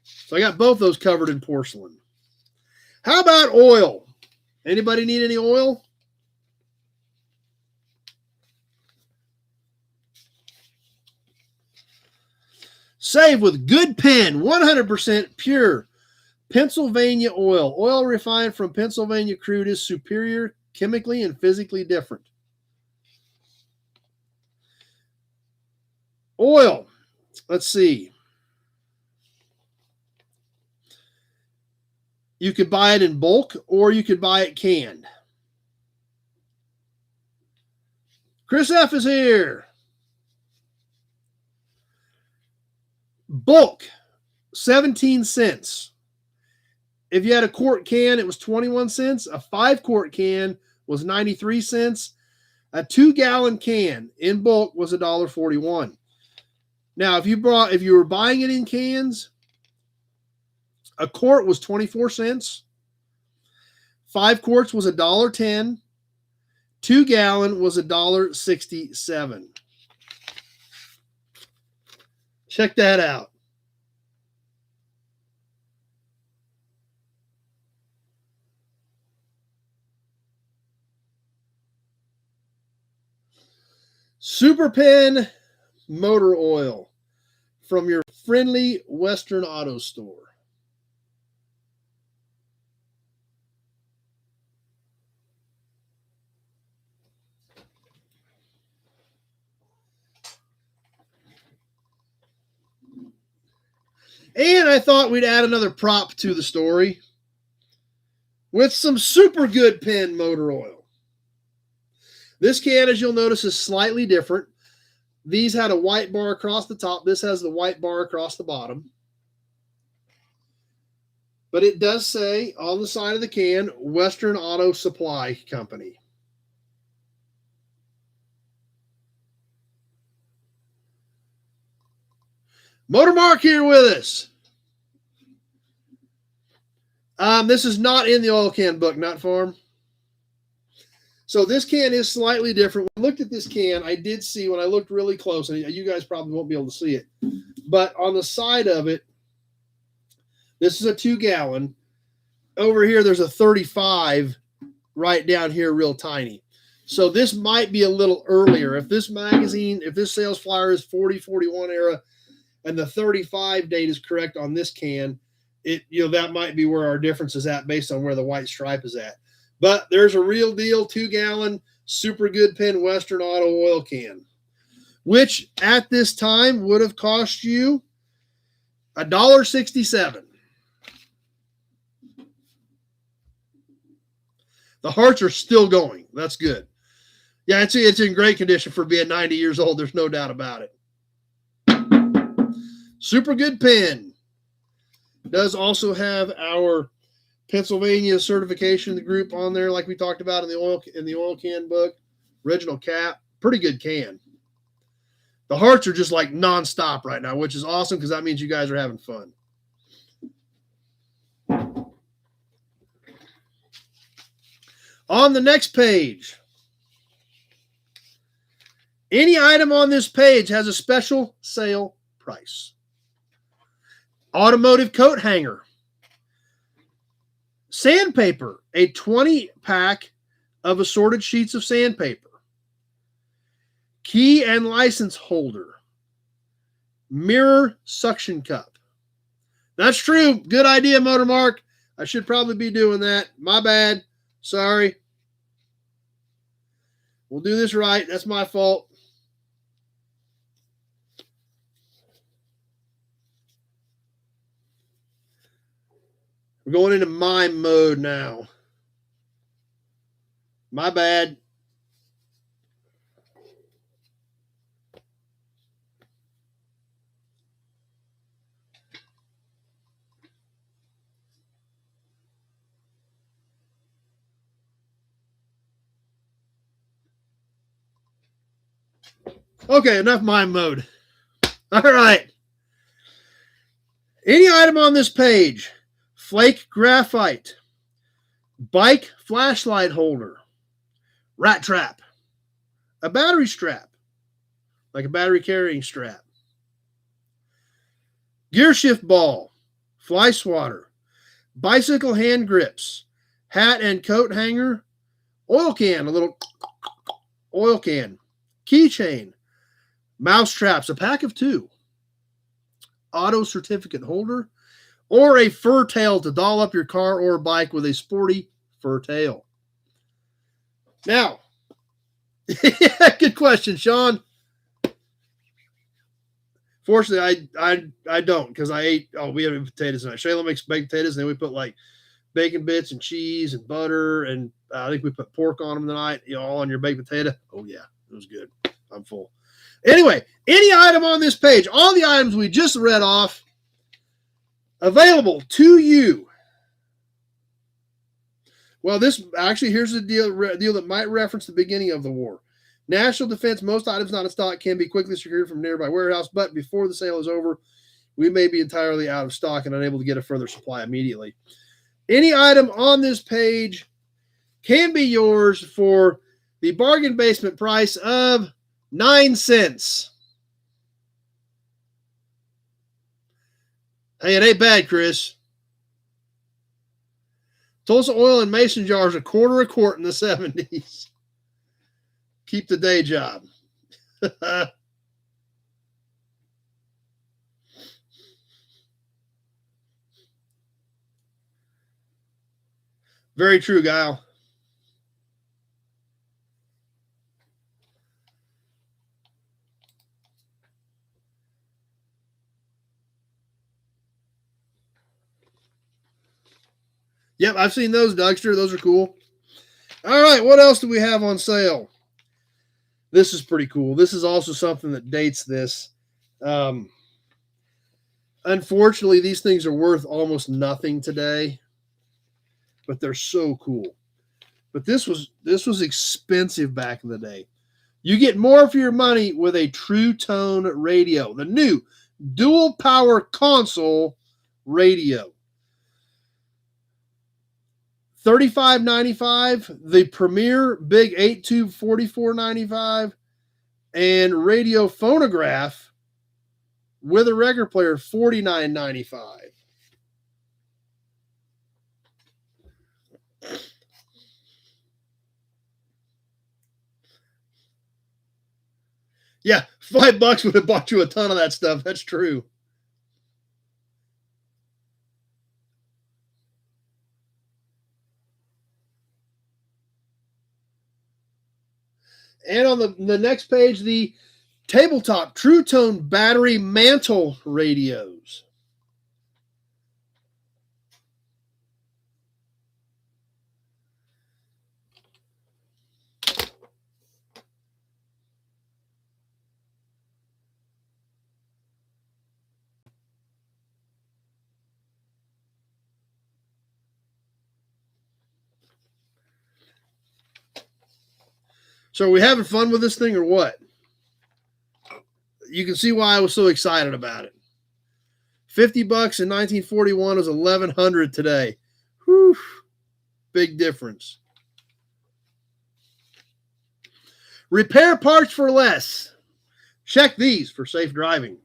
[SPEAKER 1] So I got both those covered in porcelain. How about oil? Anybody need any oil? Save with Good Pen, 100% pure Pennsylvania oil. Oil refined from Pennsylvania crude is superior, chemically and physically different. Oil. Let's see. You could buy it in bulk or you could buy it canned. Chris F is here. Bulk, 17 cents. If you had a quart can, it was 21 cents. A 5-quart can was 93 cents. A 2-gallon can in bulk was $1.41. Now, if you were buying it in cans, a quart was 24 cents. 5 quarts was $1.10. 2-gallon was $1.67. Check that out. Super Pen motor oil from your friendly Western Auto Store. And I thought we'd add another prop to the story with some Super Good Pen motor oil. This can, as you'll notice, is slightly different. These had a white bar across the top. This has the white bar across the bottom. But it does say on the side of the can, Western Auto Supply Company. Motor Mark here with us. This is not in the oil can book, not farm. So this can is slightly different. When I looked at this can, I did see when I looked really close, and you guys probably won't be able to see it, but on the side of it, this is a 2-gallon. Over here, there's a 35 right down here, real tiny. So this might be a little earlier. If this magazine, if this sales flyer is 40-41 era, and the 35 date is correct on this can, that might be where our difference is at based on where the white stripe is at. But there's a real deal 2-gallon Super Good Pen Western Auto oil can, which at this time would have cost you $1.67. The hearts are still going. That's good. Yeah, it's in great condition for being 90 years old. There's no doubt about it. Super Good Pen does also have our Pennsylvania certification, the group on there, like we talked about in the oil can book. Original cap, pretty good can. The hearts are just like nonstop right now, which is awesome because that means you guys are having fun. On the next page, any item on this page has a special sale price. Automotive coat hanger. Sandpaper, a 20-pack of assorted sheets of sandpaper. Key and license holder. Mirror suction cup. That's true. Good idea, Motor Mark. I should probably be doing that. My bad. Sorry. We'll do this right. That's my fault. We're going into mime mode now. My bad. Okay, enough mime mode. All right. Any item on this page, flake graphite, bike flashlight holder, rat trap, a battery strap, like a battery carrying strap, gear shift ball, fly swatter, bicycle hand grips, hat and coat hanger, oil can, a little oil can, keychain, mouse traps, a pack of 2, auto certificate holder, or a fur tail to doll up your car or bike with a sporty fur tail. Now, good question, Sean. Fortunately, I don't, because I ate, we had potatoes tonight. Shayla makes baked potatoes, and then we put like bacon bits and cheese and butter, and I think we put pork on them tonight, all on your baked potato. Oh, yeah, it was good. I'm full. Anyway, any item on this page, all the items we just read off, available to you. Well, this actually, here's the deal that might reference the beginning of the war. National defense, most items not in stock can be quickly secured from nearby warehouse, but before the sale is over, we may be entirely out of stock and unable to get a further supply immediately. Any item on this page can be yours for the bargain basement price of 9 cents. Hey, it ain't bad, Chris. Tulsa oil and mason jars, $0.25 a quart in the 70s. Keep the day job. Very true, Guile. Yep, I've seen those, Dougster. Those are cool. All right, what else do we have on sale? This is pretty cool. This is also something that dates this. Unfortunately, these things are worth almost nothing today, but they're so cool. But this was expensive back in the day. You get more for your money with a True Tone radio, the new dual power console radio. $35.95, the Premier Big 8-tube $44.95, and radio phonograph with a record player $49.95. Yeah, $5 would have bought you a ton of that stuff. That's true. And on the next page, the tabletop True Tone battery mantle radios. So are we having fun with this thing or what? You can see why I was so excited about it. $50 in 1941 is $1,100 today. Whew. Big difference. Repair parts for less. Check these for safe driving.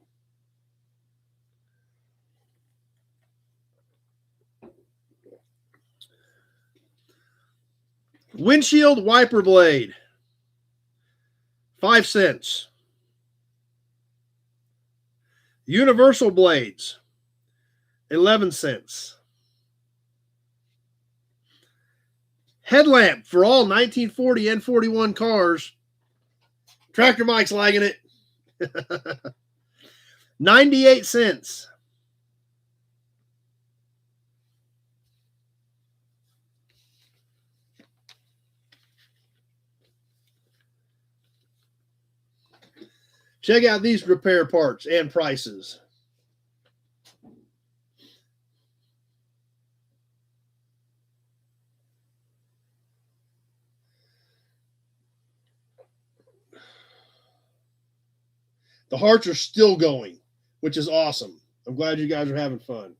[SPEAKER 1] Windshield wiper blade. 5 cents. Universal blades. 11 cents. Headlamp for all 1940 and 41 cars. Tractor Mike's liking it. 98 cents. Check out these repair parts and prices. The hearts are still going, which is awesome. I'm glad you guys are having fun.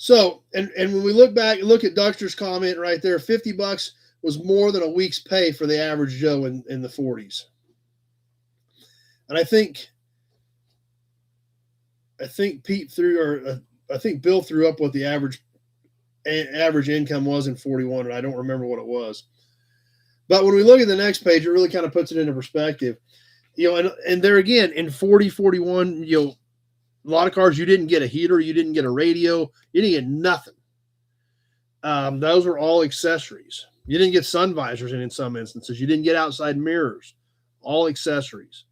[SPEAKER 1] So, and when we look back, look at Duckster's comment right there, $50 was more than a week's pay for the average Joe in the 40s. And I think Pete threw, or I think Bill threw up what the average income was in 41, and I don't remember what it was. But when we look at the next page, it really kind of puts it into perspective. You know, and there again, in 40, 41, you know, a lot of cars, you didn't get a heater, you didn't get a radio, you didn't get nothing. Those were all accessories. You didn't get sun visors in some instances. You didn't get outside mirrors. All accessories.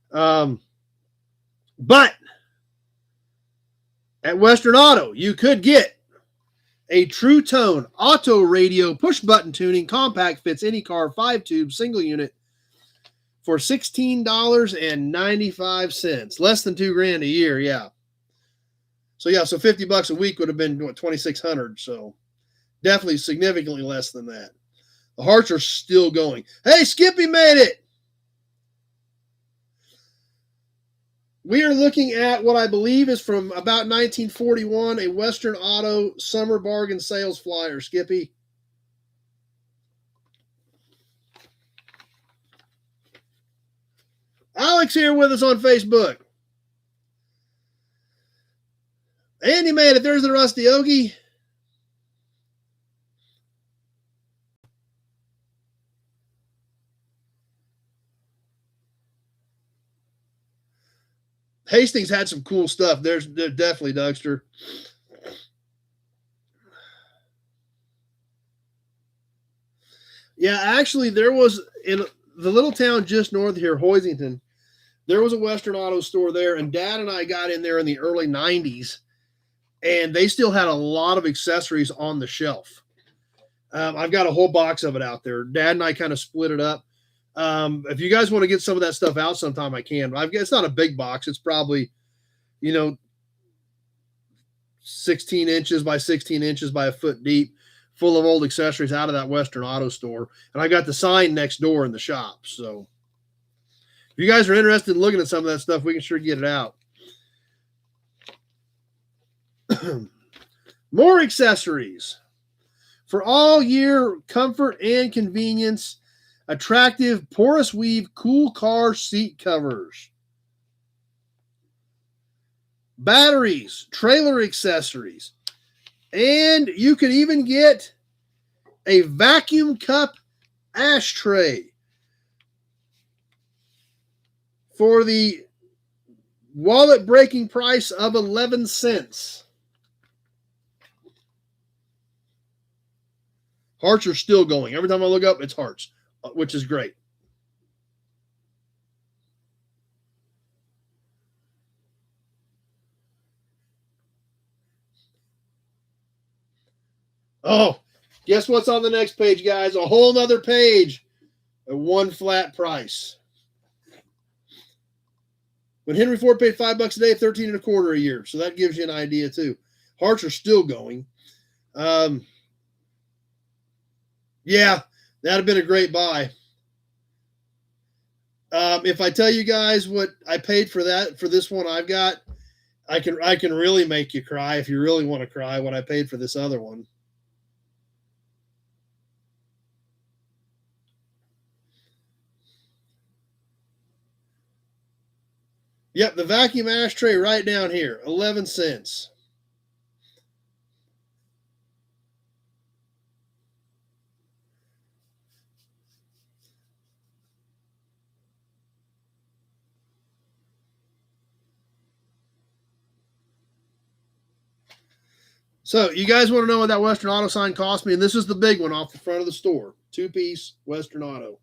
[SPEAKER 1] But at Western Auto, you could get a True Tone auto radio push button tuning compact, fits any car, 5-tube single unit for $16.95, less than $2,000 a year. Yeah. So $50 a week would have been what, $2,600. So definitely significantly less than that. The hearts are still going. Hey, Skippy made it. We are looking at what I believe is from about 1941, a Western Auto summer bargain sales flyer, Skippy. Alex here with us on Facebook. Andy made it. There's the Rusty Ogie. Hastings had some cool stuff. There's definitely, Dougster. Yeah, actually, there was in the little town just north of here, Hoisington, there was a Western Auto store there, and Dad and I got in there in the early 90s, and they still had a lot of accessories on the shelf. I've got a whole box of it out there. Dad and I kind of split it up. If you guys want to get some of that stuff out sometime, I can. It's not a big box. It's probably, 16 inches by 16 inches by a foot deep, full of old accessories out of that Western Auto store. And I got the sign next door in the shop. So if you guys are interested in looking at some of that stuff, we can sure get it out. More accessories for all year comfort and convenience. Attractive porous weave cool car seat covers, batteries, trailer accessories, and you can even get a vacuum cup ashtray for the wallet breaking price of 11 cents. Hearts are still going. Every time I look up, it's hearts, which is great. Oh, guess what's on the next page, guys? A whole nother page at one flat price. When Henry Ford paid $5 a day, 13 and a quarter a year. So that gives you an idea too. Hearts are still going. Yeah, that'd have been a great buy. If I tell you guys what I paid for this one I've got, I can really make you cry if you really want to cry what I paid for this other one. Yep, the vacuum ashtray right down here, 11 cents. So you guys want to know what that Western Auto sign cost me? And this is the big one off the front of the store. 2-piece Western Auto.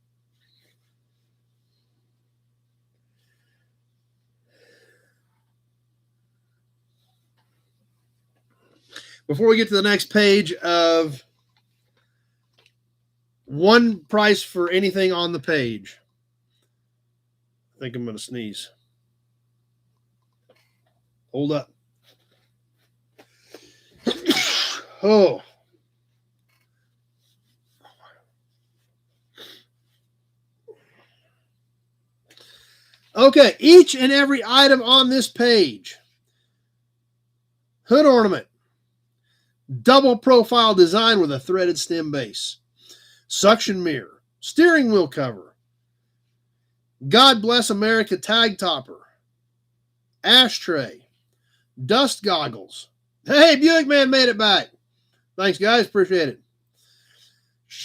[SPEAKER 1] Before we get to the next page of one price for anything on the page. I think I'm going to sneeze. Hold up. Oh. Okay, each and every item on this page. Hood ornament, double profile design with a threaded stem base, suction mirror, steering wheel cover, God Bless America tag topper, ashtray, dust goggles. Hey, Buick man made it back. Thanks, guys. Appreciate it.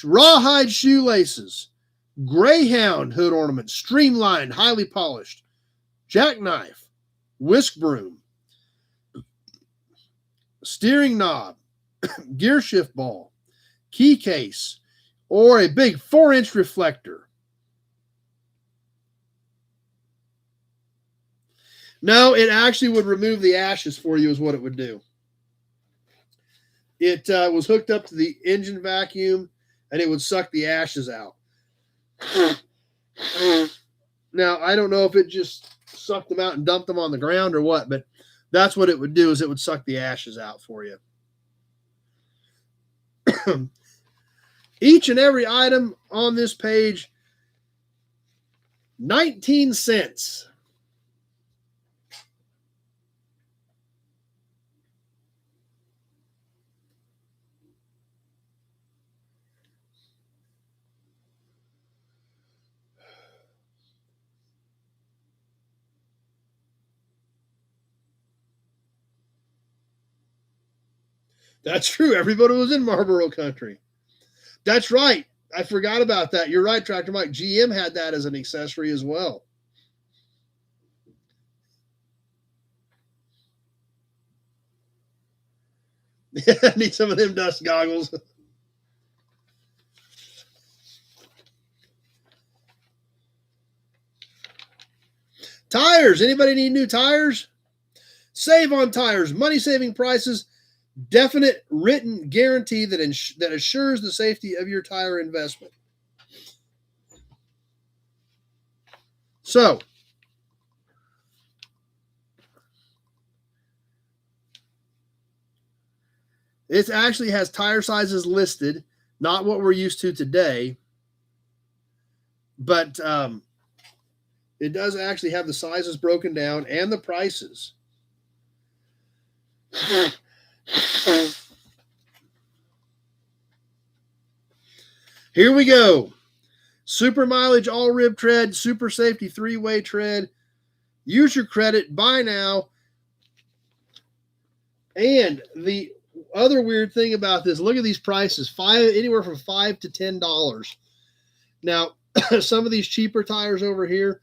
[SPEAKER 1] Rawhide shoelaces, Greyhound hood ornament, streamlined, highly polished, jackknife, whisk broom, steering knob, gear shift ball, key case, or a big 4-inch reflector. No, it actually would remove the ashes for you is what it would do. It was hooked up to the engine vacuum, and it would suck the ashes out. Now, I don't know if it just sucked them out and dumped them on the ground or what, but that's what it would do, is it would suck the ashes out for you. Each and every item on this page, 19 cents. That's true. Everybody was in Marlboro country. That's right. I forgot about that. You're right, Tractor Mike. GM had that as an accessory as well. I need some of them dust goggles. Tires. Anybody need new tires? Save on tires. Money-saving prices. Definite written guarantee that assures the safety of your tire investment. So, it actually has tire sizes listed, not what we're used to today, but it does actually have the sizes broken down and the prices. Here we go. Super mileage, all rib tread, super safety, 3-way tread. Use your credit, buy now. And the other weird thing about this, look at these prices, anywhere from $5 to $10. Now, some of these cheaper tires over here,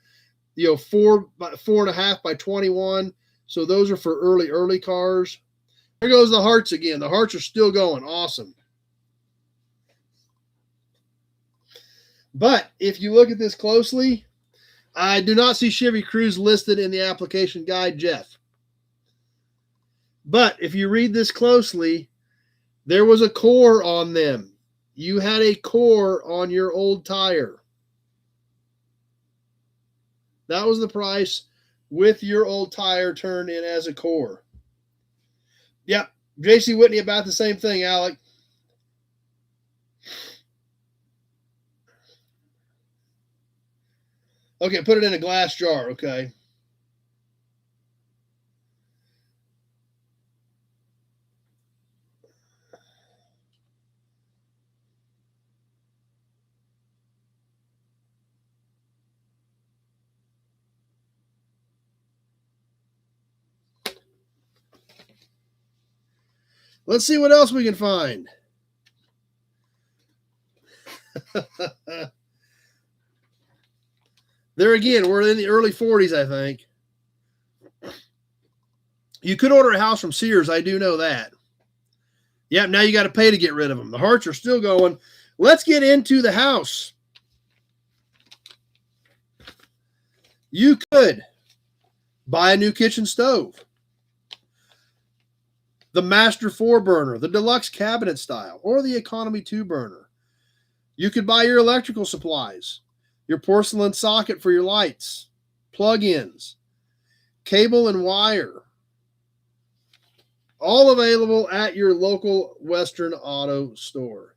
[SPEAKER 1] 4.5 by 21. So those are for early cars. There goes the hearts again. The hearts are still going. Awesome. But if you look at this closely, I do not see Chevy Cruze listed in the application guide, Jeff. But if you read this closely, there was a core on them. You had a core on your old tire. That was the price with your old tire turned in as a core. Yep. J.C. Whitney about the same thing, Alec. Okay, put it in a glass jar, okay. Let's see what else we can find. There again, we're in the early 40s, I think. You could order a house from Sears. I do know that. Yep, now you got to pay to get rid of them. The hearts are still going. Let's get into the house. You could buy a new kitchen stove, the Master 4-burner, the Deluxe cabinet style, or the Economy 2-burner. You could buy your electrical supplies, your porcelain socket for your lights, plug-ins, cable and wire, all available at your local Western Auto store.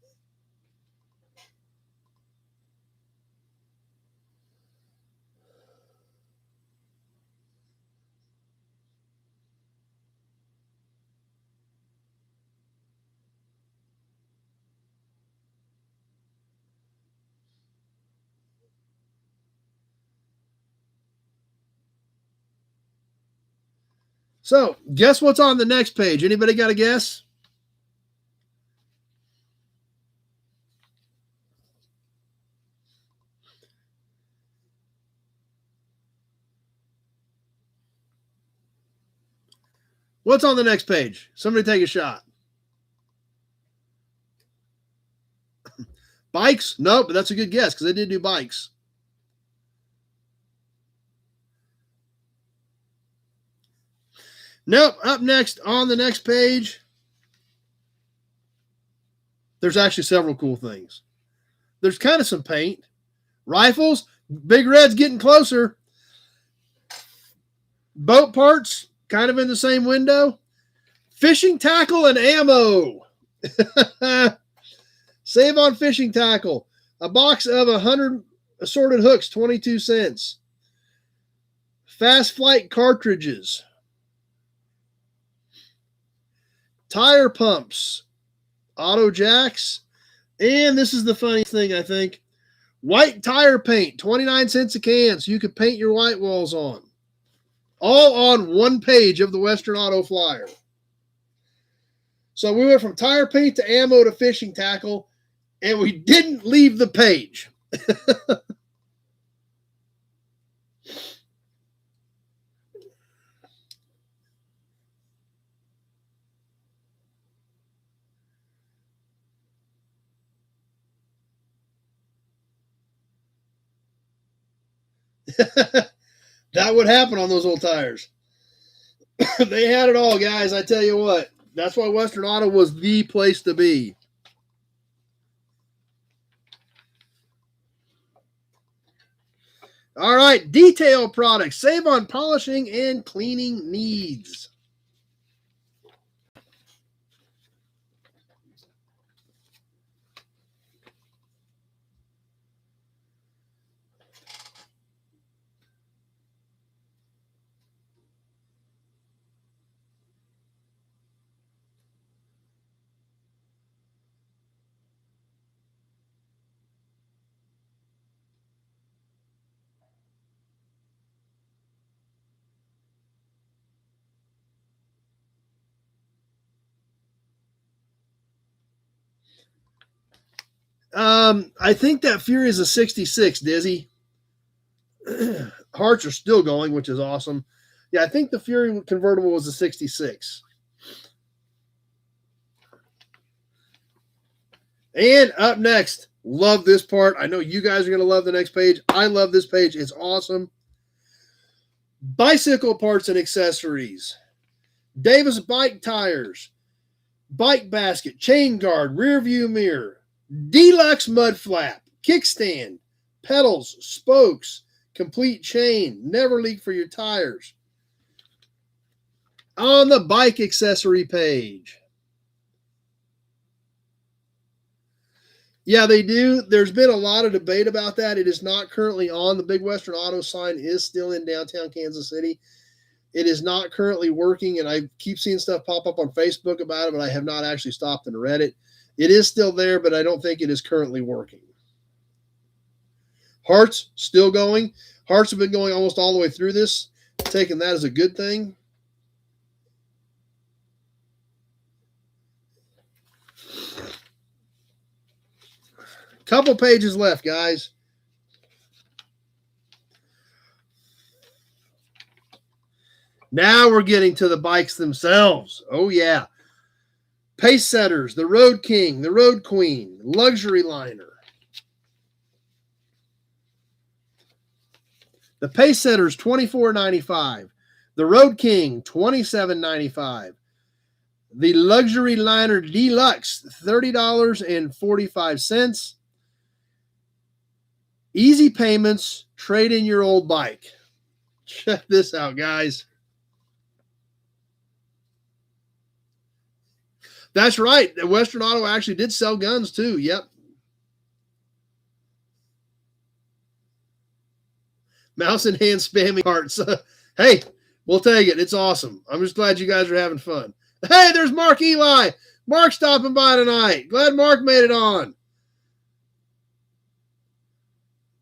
[SPEAKER 1] So, guess what's on the next page? Anybody got a guess? What's on the next page? Somebody take a shot. Bikes? Nope, but that's a good guess because they did do bikes. Nope. Up next on the next page, there's actually several cool things. There's kind of some paint. Rifles. Big Red's getting closer. Boat parts, kind of in the same window. Fishing tackle and ammo. Save on fishing tackle. A box of 100 assorted hooks, 22 cents. Fast flight cartridges. Tire pumps. Auto jacks. And this is the funny thing, I think. White tire paint, 29 cents a can, so you could paint your white walls on. All on one page of the Western Auto Flyer. So we went from tire paint to ammo to fishing tackle, and we didn't leave the page. That would happen on those old tires. They had it all, guys. I tell you what. That's why Western Auto was the place to be. All right. Detail products. Save on polishing and cleaning needs. I think that Fury is a 66, Dizzy. Hearts are still going, which is awesome. Yeah, I think the Fury convertible was a 66. And up next, love this part. I know you guys are going to love the next page. I love this page. It's awesome. Bicycle parts and accessories. Davis bike tires. Bike basket. Chain guard. Rear view mirror. Deluxe mud flap. Kickstand. Pedals. Spokes. Complete chain. Never leak for your tires. On the bike accessory page. Yeah, they do. There's been a lot of debate about that. It is not currently on. The Big Western Auto sign is still in downtown Kansas City. It is not currently working, and I keep seeing stuff pop up on Facebook about it, but I have not actually stopped and read it. It is still there, but I don't think it is currently working. Hearts still going. Hearts have been going almost all the way through this, taking that as a good thing. Couple pages left, guys. Now we're getting to the bikes themselves. Oh, yeah. Pace setters, the Road King, the Road Queen, luxury liner. The Pace setters, $24.95. The Road King, $27.95. The luxury liner deluxe, $30.45. Easy payments, trade in your old bike. Check this out, guys. That's right. Western Auto actually did sell guns too. Yep. Mouse in hand spamming hearts. Hey, we'll take it. It's awesome. I'm just glad you guys are having fun. Hey, there's Mark Eli. Mark stopping by tonight. Glad Mark made it on.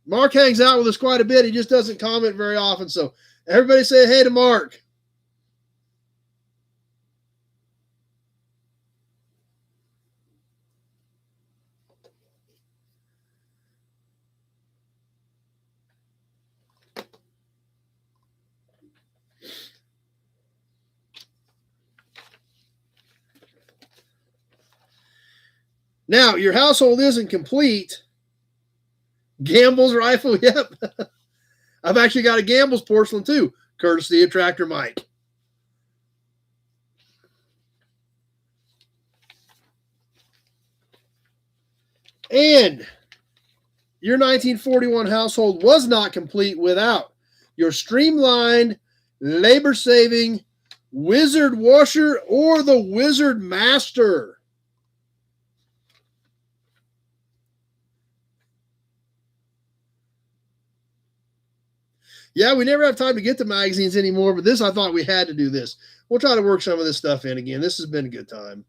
[SPEAKER 1] Mark hangs out with us quite a bit. He just doesn't comment very often. So everybody say hey to Mark. Now, your household isn't complete. Gamble's rifle, yep. I've actually got a Gamble's porcelain too, courtesy of Tractor Mike. And your 1941 household was not complete without your streamlined, labor-saving Wizard washer or the Wizard Master. Yeah, we never have time to get the magazines anymore, but this, I thought we had to do this. We'll try to work some of this stuff in again. This has been a good time.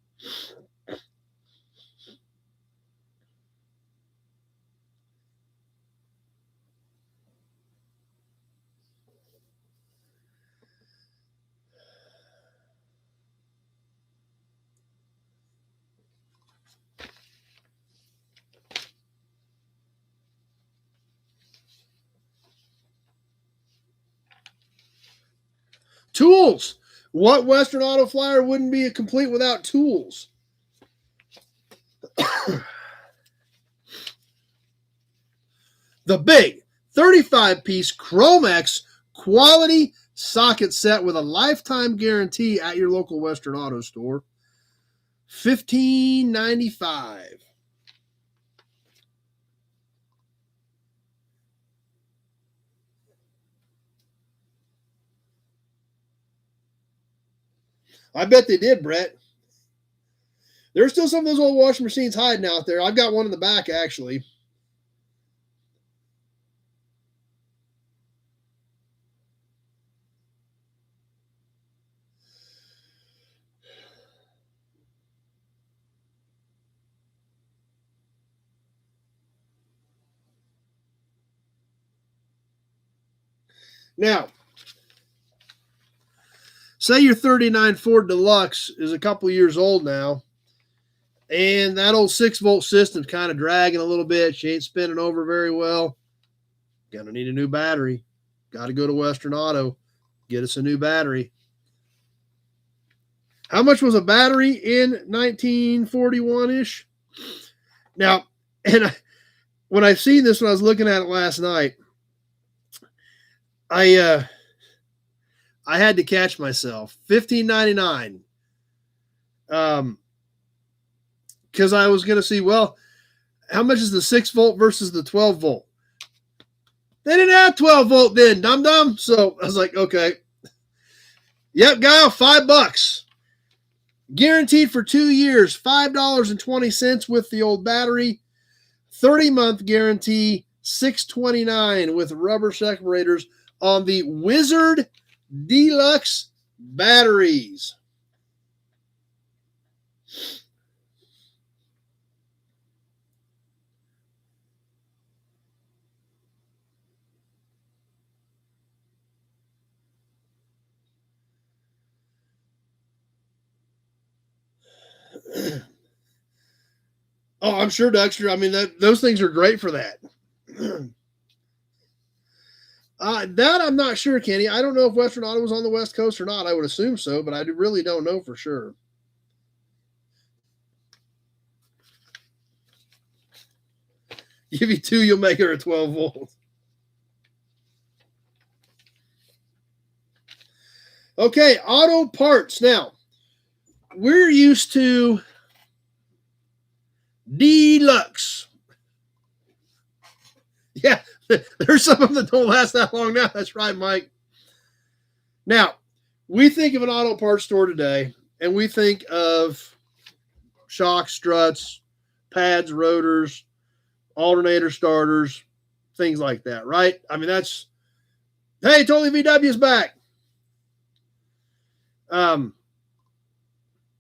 [SPEAKER 1] Tools. What Western Auto Flyer wouldn't be complete without tools? The big 35-piece Chromex quality socket set with a lifetime guarantee at your local Western Auto store. $15.95. I bet they did, Brett. There's still some of those old washing machines hiding out there. I've got one in the back, actually. Now, say your 39 Ford Deluxe is a couple years old now, and that old 6-volt system's kind of dragging a little bit. She ain't spinning over very well. Gonna need a new battery. Got to go to Western Auto. Get us a new battery. How much was a battery in 1941-ish? Now, and when I seen this, when I was looking at it last night, I had to catch myself. $15.99. Because I was going to see, well, how much is the 6-volt versus the 12-volt? They didn't have 12-volt then, dum-dum. So I was like, okay. Yep, Guile, $5. Guaranteed for 2 years, $5.20 with the old battery. 30-month guarantee, $6.29 with rubber separators on the Wizard Deluxe batteries. Oh, I'm sure, Dexter. I mean, those things are great for that. That I'm not sure, Kenny. I don't know if Western Auto was on the West Coast or not. I would assume so, but I really don't know for sure. Give you 2, you'll make her a 12-volt. Okay, auto parts. Now, we're used to Deluxe. Yeah, there's some of them that don't last that long now. That's right, Mike. Now, we think of an auto parts store today, and we think of shocks, struts, pads, rotors, alternator starters, things like that, right? I mean, that's, hey, Totally VW's back.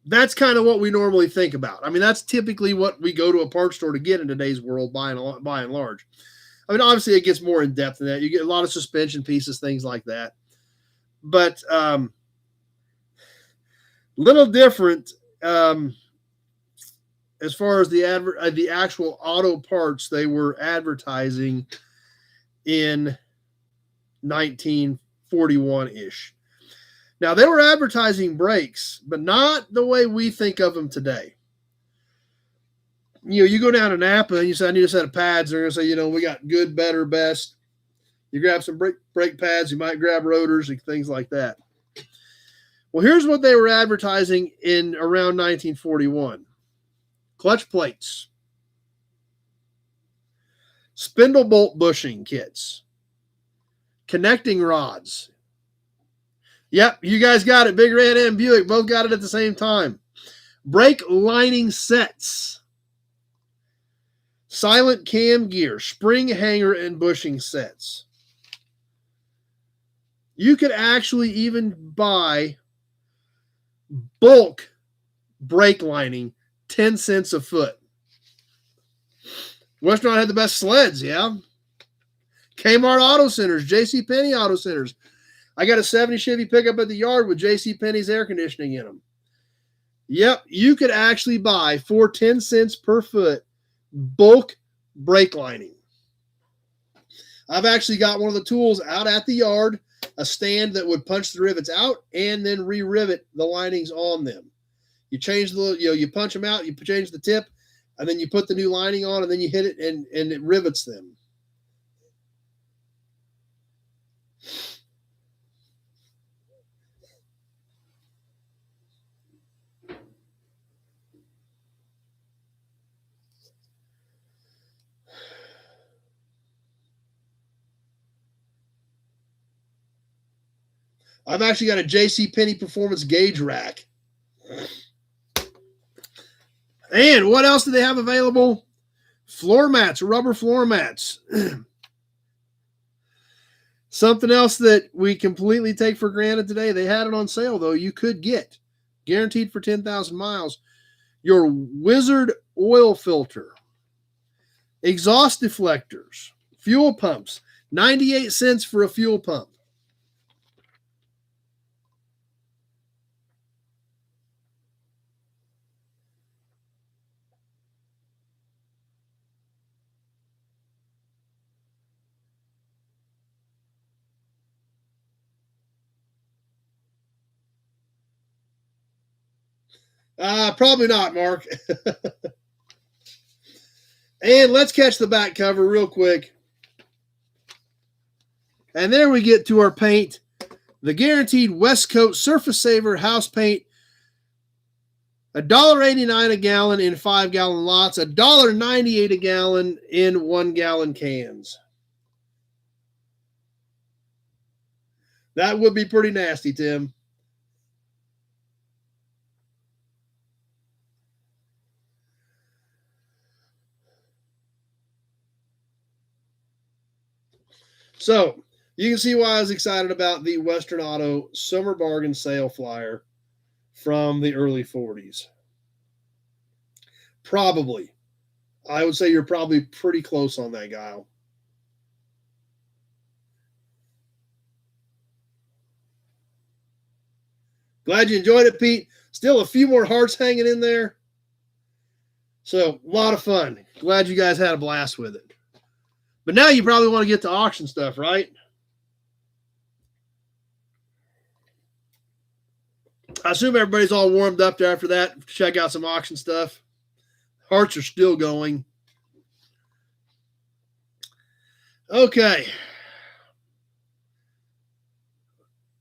[SPEAKER 1] That's kind of what we normally think about. I mean, that's typically what we go to a parts store to get in today's world by and large. I mean, obviously it gets more in depth than that. You get a lot of suspension pieces, things like that. But little different as far as the actual auto parts they were advertising in 1941-ish. Now, they were advertising brakes, but not the way we think of them today. you go down to Napa and you say, I need a set of pads. They're going to say, we got good, better, best. You grab some brake pads. You might grab rotors and things like that. Well, here's what they were advertising in around 1941. Clutch plates, spindle bolt bushing kits, connecting rods. Yep, you guys got it. Big Red and Buick both got it at the same time. Brake lining sets, silent cam gear, spring hanger, and bushing sets. You could actually even buy bulk brake lining, 10 cents a foot. Western Auto had the best sleds, yeah. Kmart Auto Centers, JCPenney Auto Centers. I got a 70 Chevy pickup at the yard with JCPenney's air conditioning in them. Yep, you could actually buy for 10 cents per foot bulk brake lining. I've actually got one of the tools out at the yard, a stand that would punch the rivets out and then re-rivet the linings on them. You change you punch them out, you change the tip, and then you put the new lining on, and then you hit it, and it rivets them. I've actually got a JCPenney Performance Gauge Rack. And what else do they have available? Floor mats, rubber floor mats. Something else that we completely take for granted today. They had it on sale, though. You could get, guaranteed for 10,000 miles, your Wizard oil filter, exhaust deflectors, fuel pumps, 98 cents for a fuel pump. Probably not, Mark. And let's catch the back cover real quick. And there we get to our paint. The guaranteed West Coast Surface Saver house paint. $1.89 a gallon in 5-gallon lots. $1.98 a gallon in 1-gallon cans. That would be pretty nasty, Tim. So, you can see why I was excited about the Western Auto Summer Bargain Sale Flyer from the early 40s. Probably. I would say you're probably pretty close on that, Guile. Glad you enjoyed it, Pete. Still a few more hearts hanging in there. So, a lot of fun. Glad you guys had a blast with it. But now you probably want to get to auction stuff, right? I assume everybody's all warmed up there after that. Check out some auction stuff. Hearts are still going. Okay.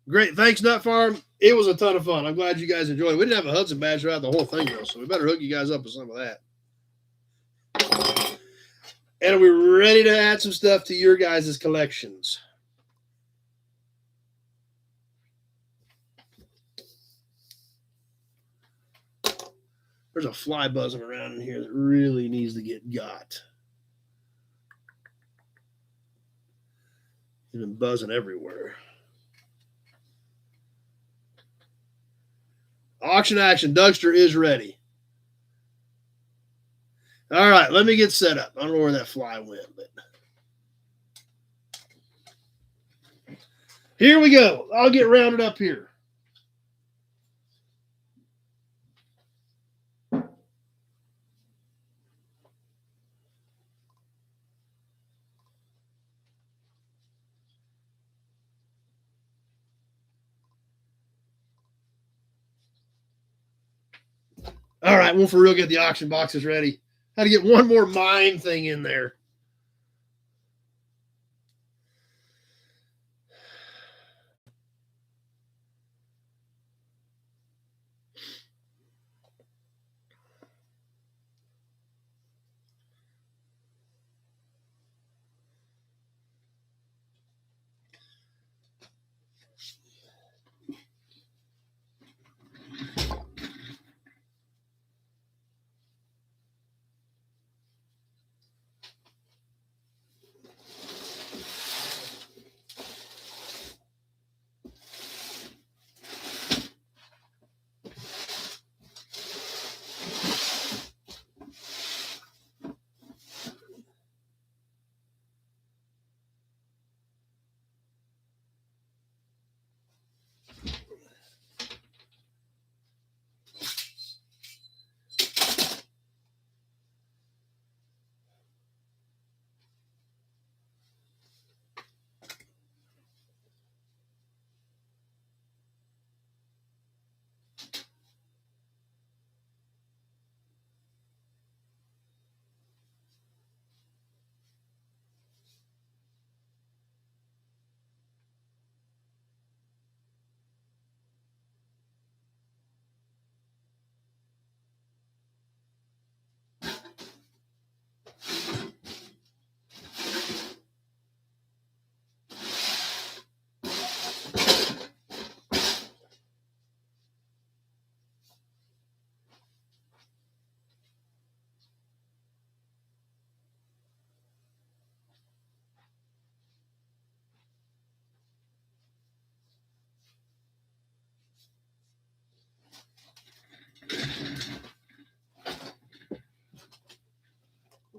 [SPEAKER 1] Great. Thanks, Nut Farm. It was a ton of fun. I'm glad you guys enjoyed it. We didn't have a Hudson badge throughout the whole thing, though, so we better hook you guys up with some of that. And we're ready to add some stuff to your guys' collections. There's a fly buzzing around in here that really needs to get got. He's been buzzing everywhere. Auction action. Dougster is ready. All right, let me get set up. I don't know where that fly went, but here we go. I'll get rounded up here. All right, we'll for real get the auction boxes ready. Had to get one more mine thing in there.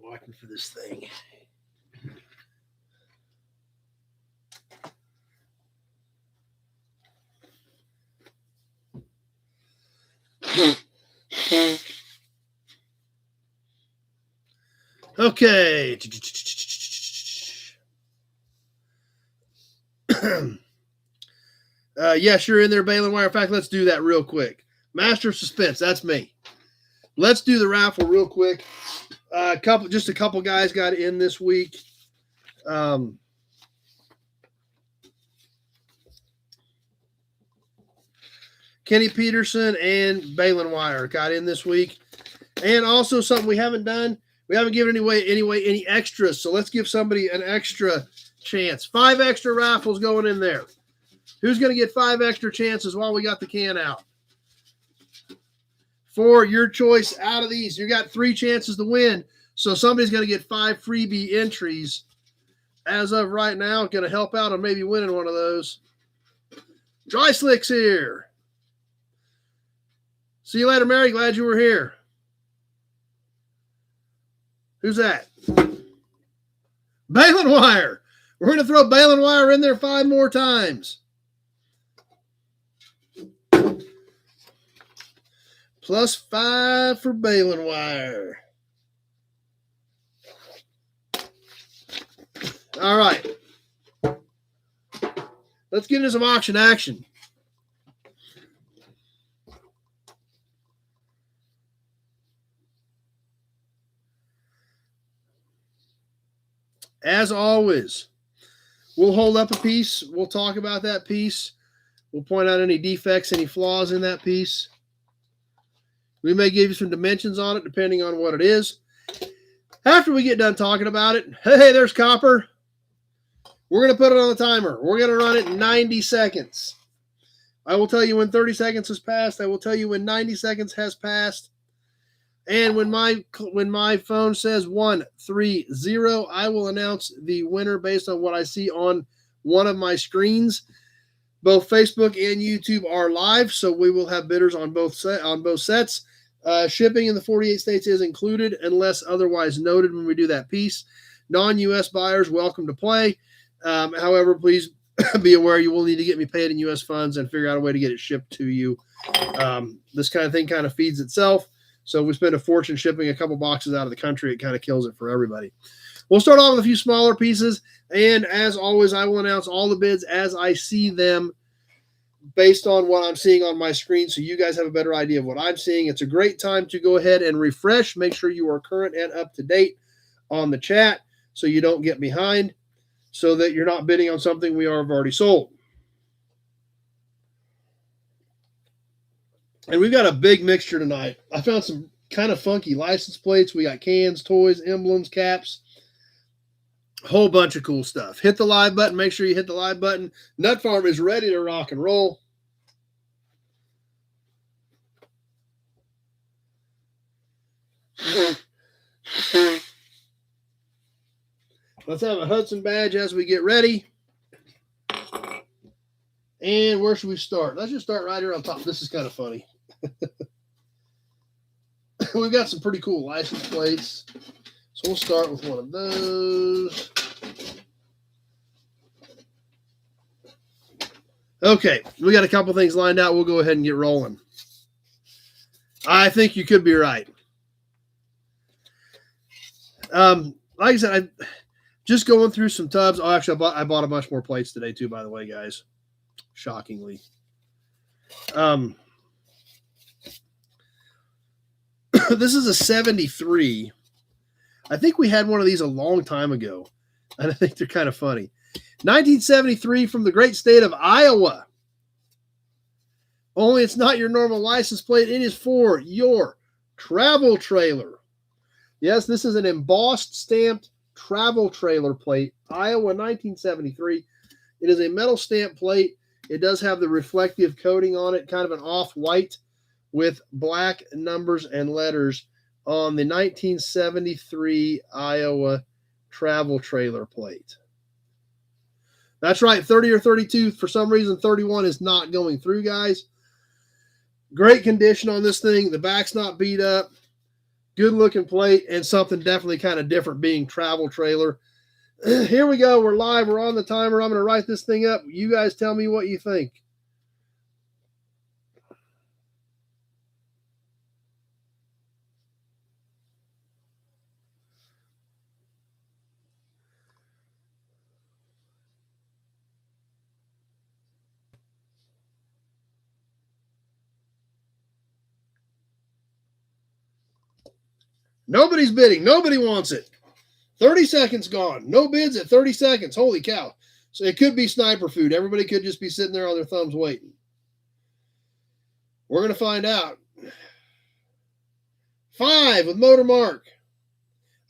[SPEAKER 1] Watching for this thing. Okay. Yes, you're in there, baling wire. In fact, let's do that real quick. Master of Suspense, that's me. Let's do the raffle real quick. Just a couple guys got in this week. Kenny Peterson and Balin Wire got in this week. And also something we haven't done, we haven't given any extras. So let's give somebody an extra chance. 5 extra raffles going in there. Who's going to get 5 extra chances while we got the can out? For your choice out of these, you got 3 chances to win. So somebody's going to get 5 freebie entries as of right now. Going to help out on maybe winning one of those. Dry Slick's here. See you later, Mary. Glad you were here. Who's that? Balin Wire. We're going to throw Balin Wire in there 5 more times. +5 for Balin Wire. All right. Let's get into some auction action. As always, we'll hold up a piece. We'll talk about that piece. We'll point out any defects, any flaws in that piece. We may give you some dimensions on it, depending on what it is. After we get done talking about it, hey, there's copper. We're going to put it on the timer. We're going to run it 90 seconds. I will tell you when 30 seconds has passed. I will tell you when 90 seconds has passed. And when my phone says 130, I will announce the winner based on what I see on one of my screens. Both Facebook and YouTube are live, so we will have bidders on both sets. Shipping in the 48 states is included unless otherwise noted when we do that piece. Non-U.S. buyers welcome to play. However, please be aware you will need to get me paid in U.S. funds and figure out a way to get it shipped to you. This kind of thing kind of feeds itself. So we spend a fortune shipping a couple boxes out of the country. It kind of kills it for everybody. We'll start off with a few smaller pieces. And as always, I will announce all the bids as I see them. based on what I'm seeing on my screen, so you guys have a better idea of what I'm seeing. It's a great time to go ahead and refresh. Make sure you are current and up to date on the chat so you don't get behind, so that you're not bidding on something we have already sold. And we've got a big mixture tonight. I found some kind of funky license plates. We got cans, toys, emblems, caps, a whole bunch of cool stuff. Hit the live button. Make sure you hit the live button. Nut Farm is ready to rock and roll. Let's have a Hudson badge as we get ready. And where should we start? Let's just start right here on top. This is kind of funny. We've got some pretty cool license plates. So we'll start with one of those. Okay, we got a couple things lined out. We'll go ahead and get rolling. I think you could be right. Like I said, I just going through some tubs. Oh, actually, I bought a bunch more plates today too, by the way, guys. Shockingly. This is a 73. I think we had one of these a long time ago, and I think they're kind of funny. 1973 from the great state of Iowa. Only it's not your normal license plate. It is for your travel trailer. Yes, this is an embossed, stamped travel trailer plate. Iowa 1973. It is a metal stamp plate. It does have the reflective coating on it, kind of an off-white with black numbers and letters on the 1973 Iowa travel trailer plate. That's right, 30 or 32. For some reason, 31 is not going through, guys. Great condition on this thing. The back's not beat up. Good looking plate, and something definitely kind of different being travel trailer. Here we go. We're live. We're on the timer. I'm going to write this thing up. You guys tell me what you think. Nobody's bidding. Nobody wants it. 30 seconds gone. No bids at 30 seconds. Holy cow. So it could be sniper food. Everybody could just be sitting there on their thumbs waiting. We're going to find out. 5 with Motor Mark.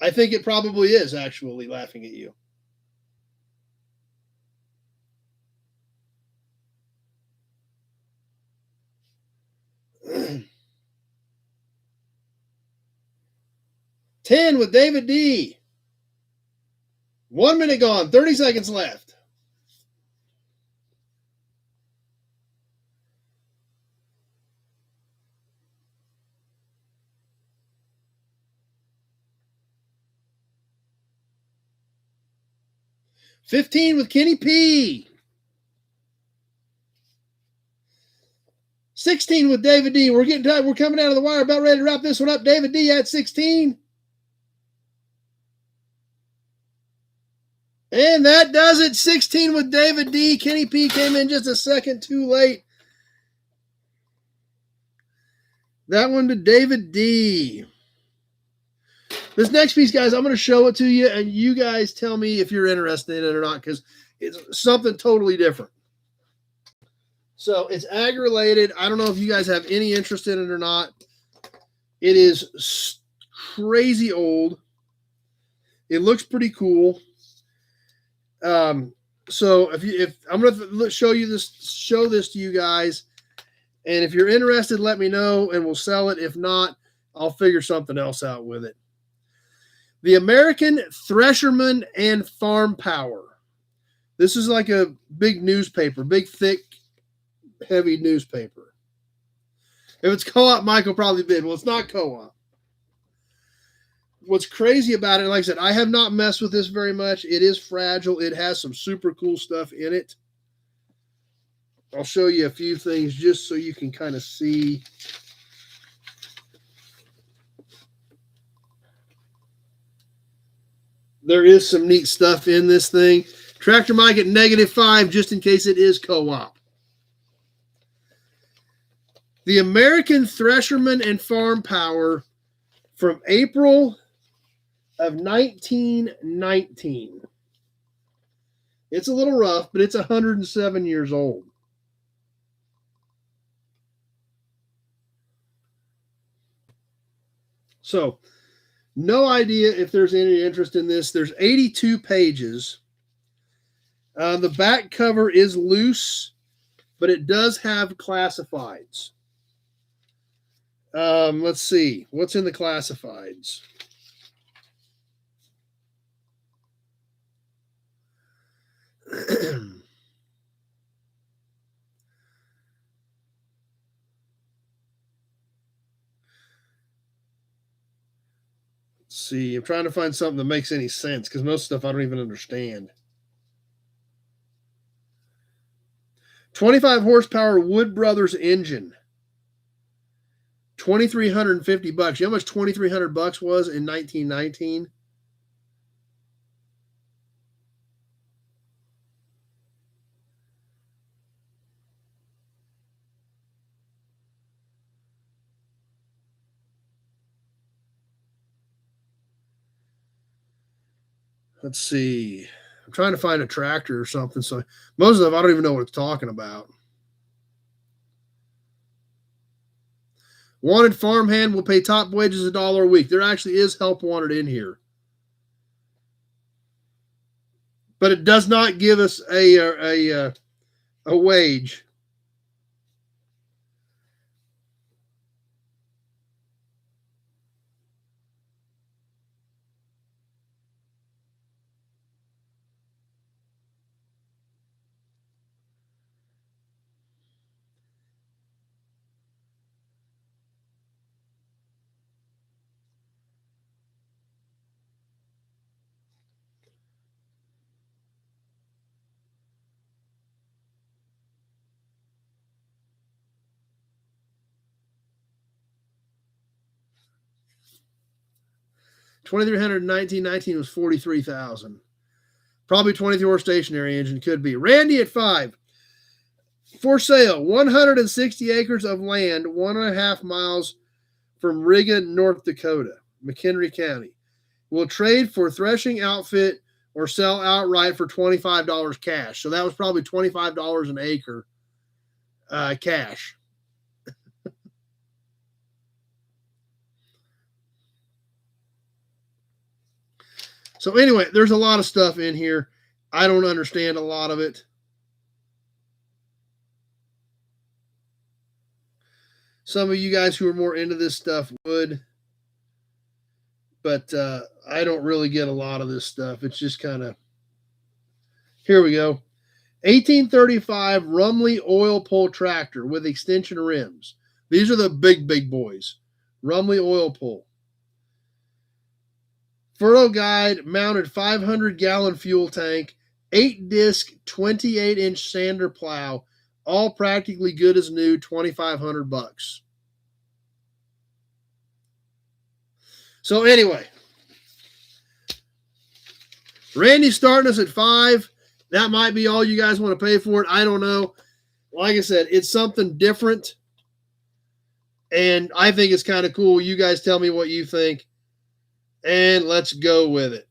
[SPEAKER 1] I think it probably is actually laughing at you. $10 with David D. 1 minute gone. 30 seconds left. $15 with Kenny P. 16 with David D. We're getting tired. We're coming out of the wire. About ready to wrap this one up. David D at 16. And that does it. 16 with David D. Kenny P came in just a second too late. That one to David D. This next piece, guys, I'm going to show it to you, and you guys tell me if you're interested in it or not, because it's something totally different. So it's ag-related. I don't know if you guys have any interest in it or not. It is crazy old. It looks pretty cool. So if I'm going to show this to you guys, and if you're interested, let me know and we'll sell it. If not, I'll figure something else out with it. The American Thresherman and Farm Power. This is like a big newspaper, big, thick, heavy newspaper. If it's co-op, Mike will probably bid. Well, it's not co-op. What's crazy about it, like I said, I have not messed with this very much. It is fragile. It has some super cool stuff in it. I'll show you a few things just so you can kind of see. There is some neat stuff in this thing. Tractor Mike at -5, just in case it is co-op. The American Thresherman and Farm Power from April of 1919. It's a little rough, but it's 107 years old. So, no idea if there's any interest in this. There's 82 pages. The back cover is loose, but it does have classifieds. Let's see. What's in the classifieds? Let's see. I'm trying to find something that makes any sense because most stuff I don't even understand. 25 horsepower Wood Brothers engine. $2,350. You know how much $2,300 was in 1919? Let's see. I'm trying to find a tractor or something. So most of them, I don't even know what it's talking about. Wanted farmhand will pay top wages $1 a week. There actually is help wanted in here. But it does not give us a wage. $2,300 in 1919 was $43,000. Probably 23-horse stationary engine could be. Randy at 5. For sale, 160 acres of land, 1.5 miles from Riga, North Dakota, McHenry County. Will trade for threshing outfit or sell outright for $25 cash. So that was probably $25 an acre cash. So anyway, there's a lot of stuff in here. I don't understand a lot of it. Some of you guys who are more into this stuff would. But I don't really get a lot of this stuff. It's just kind of, here we go. 1835 Rumley oil pull tractor with extension rims. These are the big boys. Rumley oil pull. Furrow guide mounted 500-gallon fuel tank, 8-disc, 28-inch sander plow, all practically good as new, $2,500. So anyway, Randy's starting us at 5. That might be all you guys want to pay for it. I don't know. Like I said, it's something different, and I think it's kind of cool. You guys tell me what you think, and let's go with it.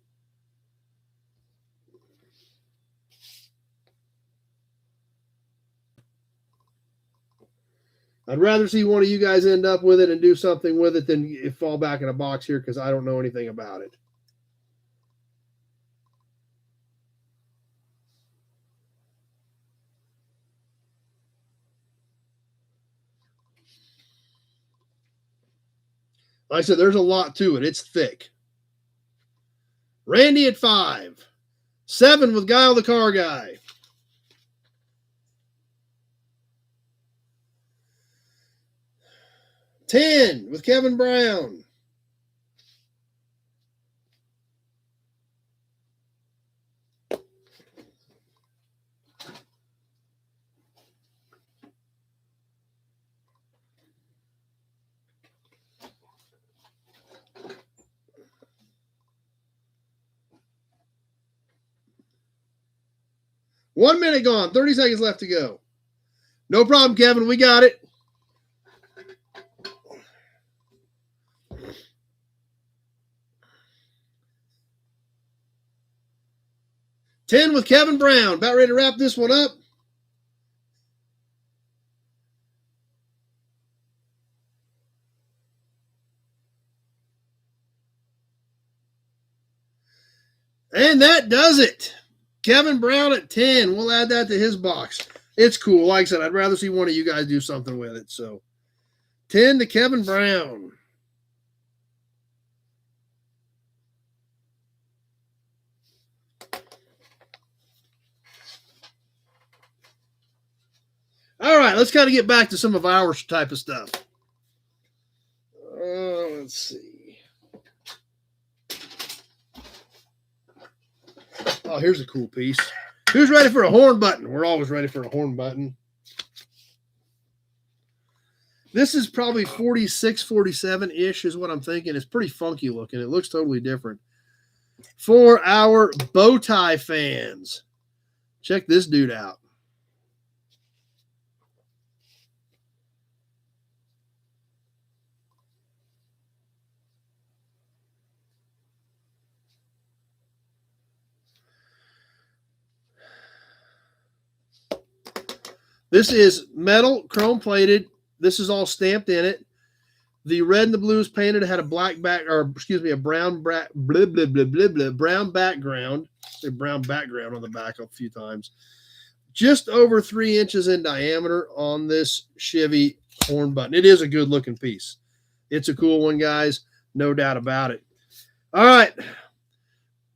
[SPEAKER 1] I'd rather see one of you guys end up with it and do something with it than fall back in a box here because I don't know anything about it. Like I said, there's a lot to it. It's thick. Randy at 5. 7 with Guile the Car Guy. 10 with Kevin Brown. 1 minute gone. 30 seconds left to go. No problem, Kevin. We got it. 10 with Kevin Brown. About ready to wrap this one up. And that does it. Kevin Brown at 10. We'll add that to his box. It's cool. Like I said, I'd rather see one of you guys do something with it. So 10 to Kevin Brown. All right, let's kind of get back to some of our type of stuff. Let's see. Oh, here's a cool piece. Who's ready for a horn button? We're always ready for a horn button. This is probably 46, 47-ish is what I'm thinking. It's pretty funky looking. It looks totally different. For our bow tie fans, check this dude out. This is metal, chrome plated. This is all stamped in it. The red and the blue is painted. It had a black back, or excuse me, a brown brown background. Say brown background on the back a few times. Just over 3 inches in diameter on this Chevy horn button. It is a good looking piece. It's a cool one, guys. No doubt about it. All right.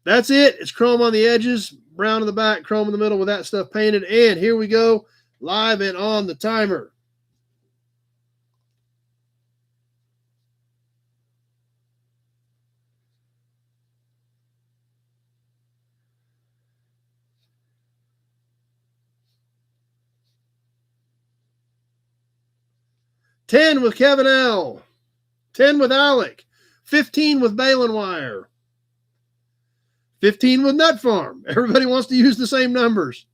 [SPEAKER 1] That's it. It's chrome on the edges, brown in the back, chrome in the middle with that stuff painted. And here we go. Live and on the timer. $10 with Kevin L. 10 with Alec. 15 with Balin Wire. 15 with Nut Farm. Everybody wants to use the same numbers.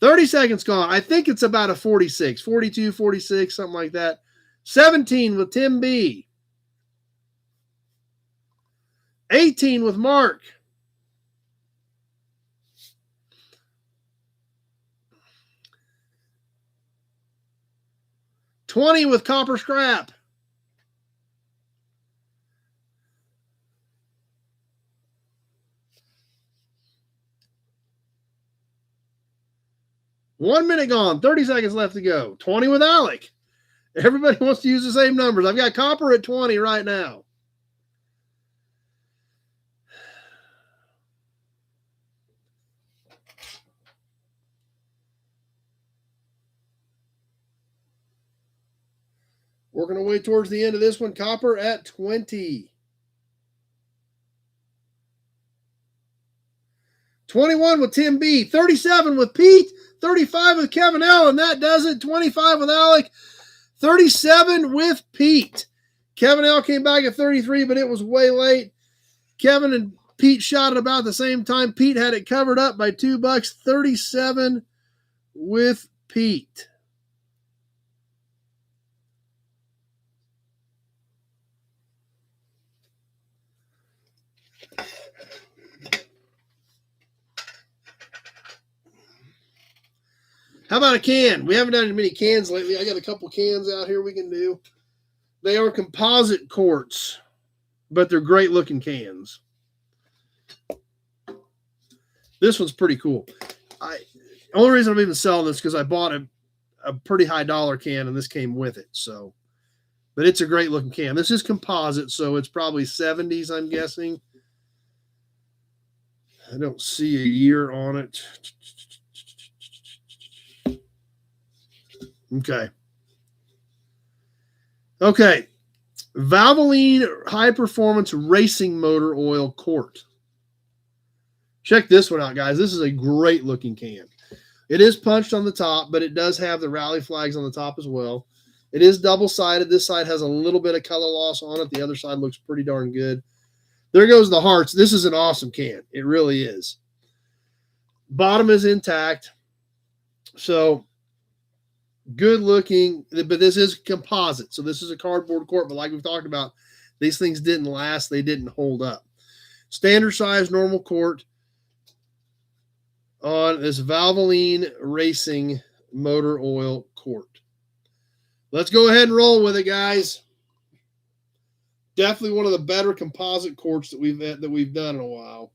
[SPEAKER 1] 30 seconds gone. I think it's about a 46, 42, 46, something like that. 17 with Tim B. 18 with Mark. 20 with Copper Scrap. 1 minute gone, 30 seconds left to go. 20 with Alec. Everybody wants to use the same numbers. I've got Copper at 20 right now. Working our way towards the end of this one. Copper at 20. 21 with Tim B. 37 with Pete. 35 with Kevin L. And that does it. 25 with Alec. 37 with Pete. Kevin L. came back at 33, but it was way late. Kevin and Pete shot at about the same time. Pete had it covered up by $2. 37 with Pete. How about a can? We haven't done as many cans lately. I got a couple cans out here we can do. They are composite quartz, but they're great looking cans. This one's pretty cool. Only reason I'm even selling this is because I bought a pretty high dollar can and this came with it. So, but it's a great looking can. This is composite, so it's probably 70s, I'm guessing. I don't see a year on it. Okay. Valvoline High Performance Racing Motor Oil Quart. Check this one out, guys. This is a great looking can. It is punched on the top, but it does have the rally flags on the top as well. It is double-sided. This side has a little bit of color loss on it. The other side looks pretty darn good. There goes the hearts. This is an awesome can. It really is. Bottom is intact. So, good looking, but this is composite. So this is a cardboard quart, but like we've talked about, these things didn't last. They didn't hold up. Standard size, normal quart on this Valvoline Racing motor oil quart. Let's go ahead and roll with it, guys. Definitely one of the better composite quarts that we've done in a while.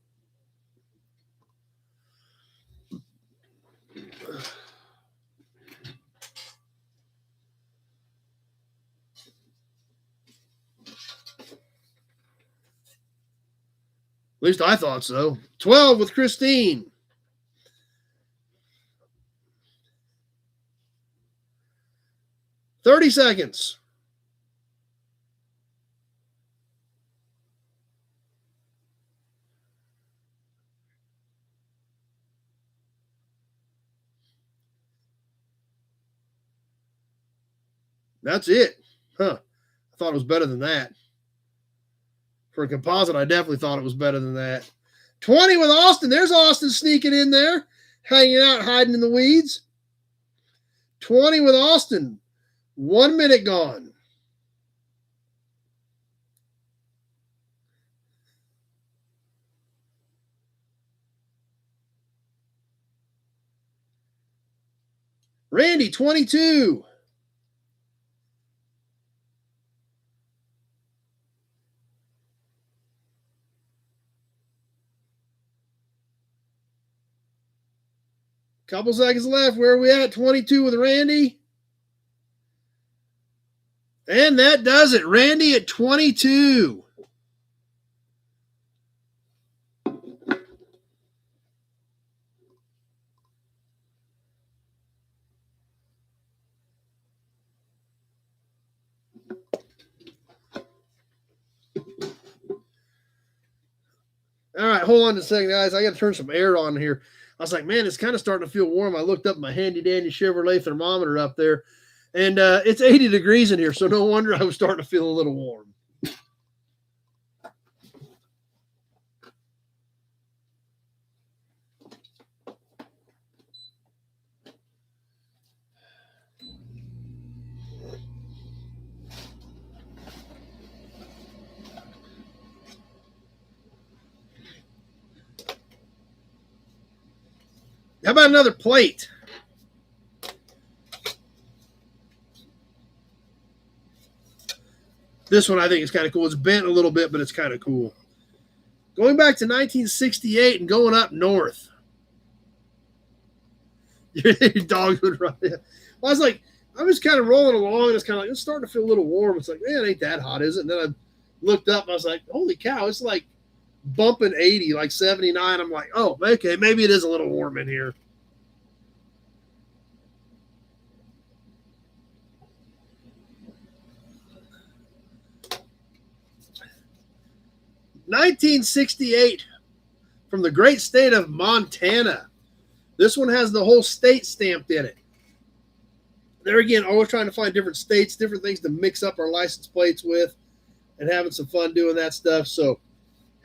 [SPEAKER 1] At least I thought so. 12 with Christine. $30 seconds. That's it. Huh. I thought it was better than that. For a composite, I definitely thought it was better than that. 20 with Austin. There's Austin sneaking in there, hanging out, hiding in the weeds. 20 with Austin. 1 minute gone. Randy, 22. Couple seconds left. Where are we at? 22 with Randy. And that does it. Randy at 22. All right, hold on a second, guys. I got to turn some air on here. I was like, man, it's kind of starting to feel warm. I looked up my handy-dandy Chevrolet thermometer up there, and it's 80 degrees in here, so no wonder I was starting to feel a little warm. How about another plate? This one I think is kind of cool. It's bent a little bit, but it's kind of cool. Going back to 1968 and going up north. Your dog would run. I was like, I was kind of rolling along, and it's kind of like, it's starting to feel a little warm. It's like, man, it ain't that hot, is it? And then I looked up, and I was like, holy cow, it's like bumping 80, like 79. I'm like, oh, okay, maybe it is a little warm in here. $1968 from the great state of Montana. This one has the whole state stamped in it. There again, always trying to find different states, different things to mix up our license plates with, and having some fun doing that stuff. So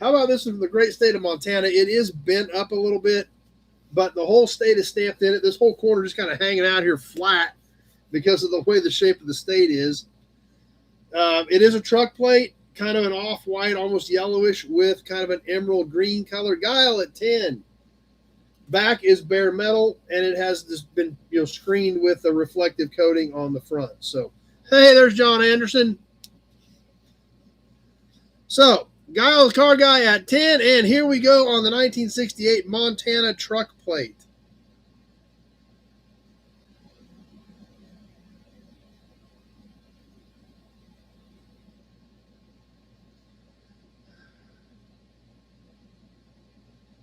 [SPEAKER 1] how about this one from the great state of Montana? It is bent up a little bit, but the whole state is stamped in it. This whole corner just kind of hanging out here flat because of the way the shape of the state is. It is a truck plate, kind of an off-white, almost yellowish with kind of an emerald green color. Guile at 10. Back is bare metal, and it has this been screened with a reflective coating on the front. So, hey, there's John Anderson. So, Guile Car Guy at 10, and here we go on the 1968 Montana truck plate.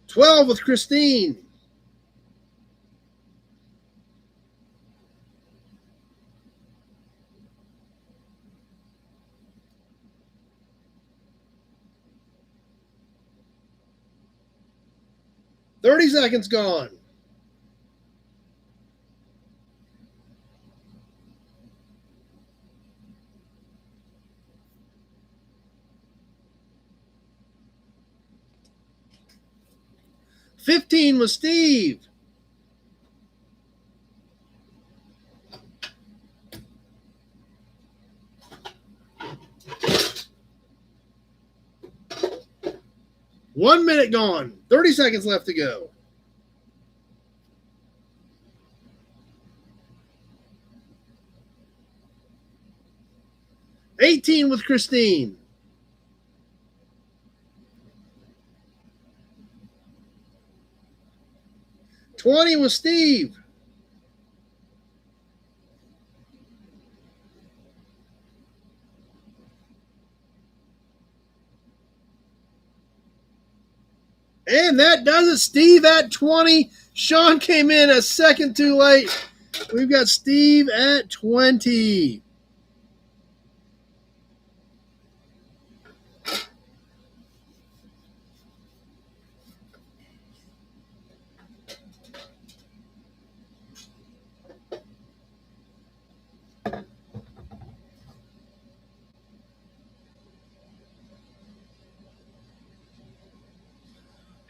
[SPEAKER 1] $12 with Christine. $30 seconds gone. $15 with Steve. 1 minute gone. 30 seconds left to go. $18 with Christine. $20 with Steve. And that does it. Steve at 20. Sean came in a second too late. We've got Steve at 20.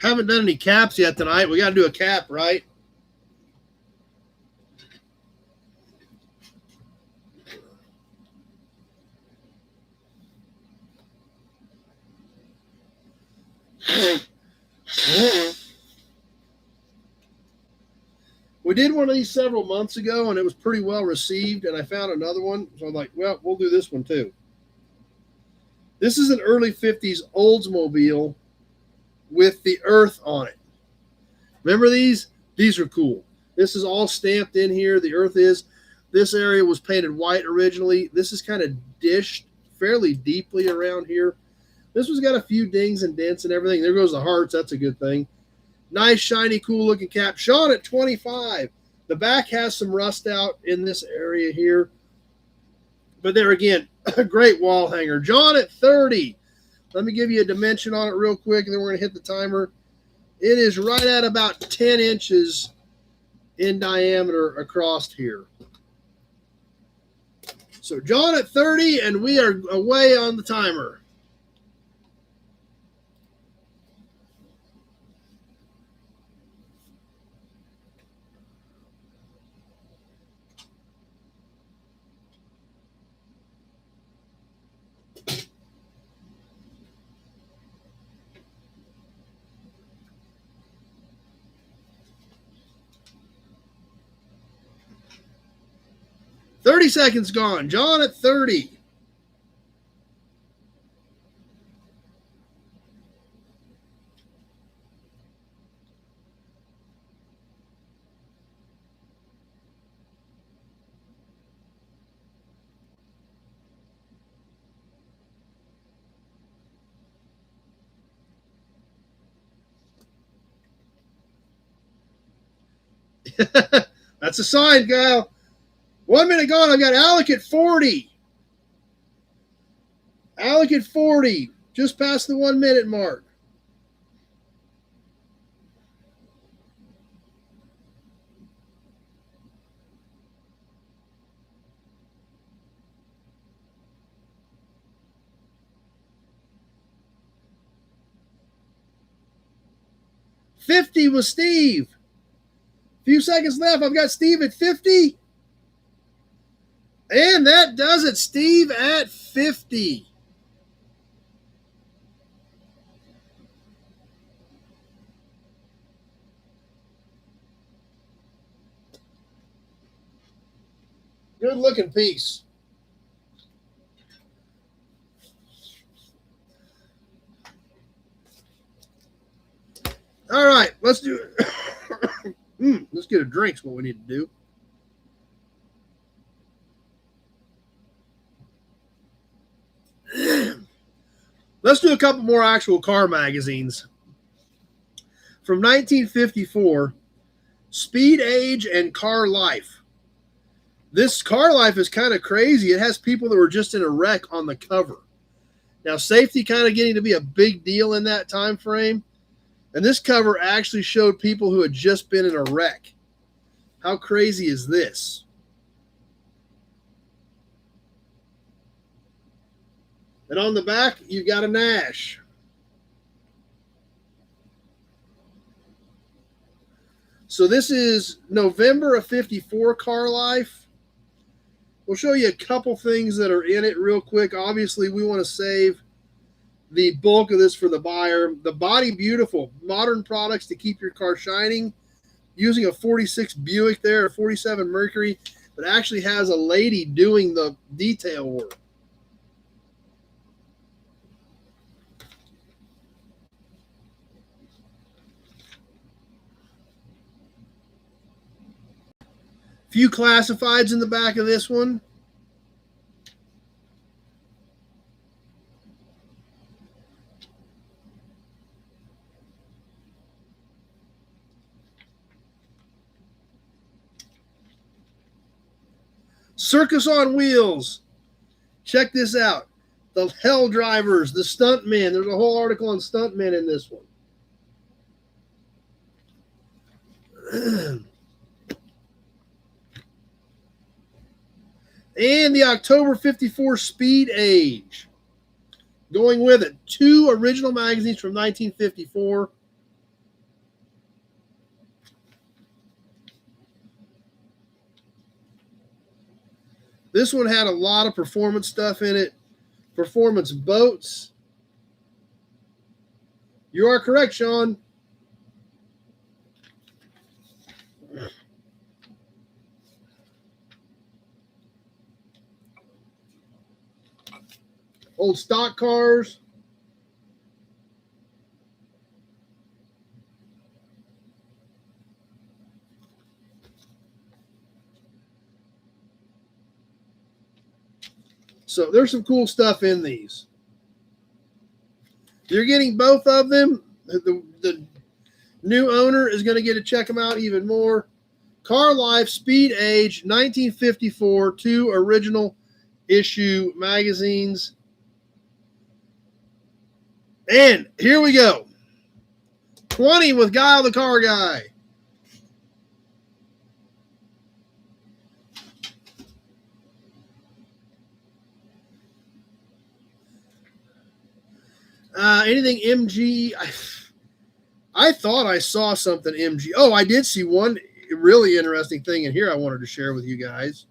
[SPEAKER 1] Haven't done any caps yet tonight. We got to do a cap, right? We did one of these several months ago, and it was pretty well received, and I found another one. So I'm like, well, we'll do this one too. This is an early 50s Oldsmobile with the Earth on it. Remember these? These are cool. This is all stamped in here. The Earth is. This area was painted white originally. This is kind of dished fairly deeply around here. This one's got a few dings and dents and everything. There goes the hearts. That's a good thing. Nice, shiny, cool-looking cap. Sean at 25. The back has some rust out in this area here. But there again, a great wall hanger. John at 30. Let me give you a dimension on it real quick, and then we're going to hit the timer. It is right at about 10 inches in diameter across here. So John at 30, and we are away on the timer. $30 seconds gone. John at 30. That's a sign, Kyle. 1 minute gone. I've got Alec at 40. Alec at 40. Just past the 1 minute mark. $50 with Steve. Few seconds left. I've got Steve at 50. And that does it. Steve at 50. Good looking piece. All right, let's do it. Let's get a drink's what we need to do. Let's do a couple more actual car magazines. From 1954, Speed Age and Car Life. This Car Life is kind of crazy. It has people that were just in a wreck on the cover. Now, safety kind of getting to be a big deal in that time frame. And this cover actually showed people who had just been in a wreck. How crazy is this? And on the back, you've got a Nash. So this is November of 54 Car Life. We'll show you a couple things that are in it real quick. Obviously, we want to save the bulk of this for the buyer. The body, beautiful. Modern products to keep your car shining. Using a 46 Buick there, a 47 Mercury, but actually has a lady doing the detail work. Few classifieds in the back of this one. Circus on Wheels. Check this out. The Hell Drivers, the Stuntmen. There's a whole article on Stuntmen in this one. And the October 54 Speed Age. Going with it. 2 original magazines from 1954. This one had a lot of performance stuff in it. Performance boats. You are correct, Sean. Old stock cars. So there's some cool stuff in these. You're getting both of them. The new owner is going to get to check them out even more. Car Life, Speed Age, 1954, 2 original issue magazines. And here we go. 20 with Guile the Car Guy. Anything MG? I thought I saw something MG. Oh, I did see one really interesting thing in here I wanted to share with you guys.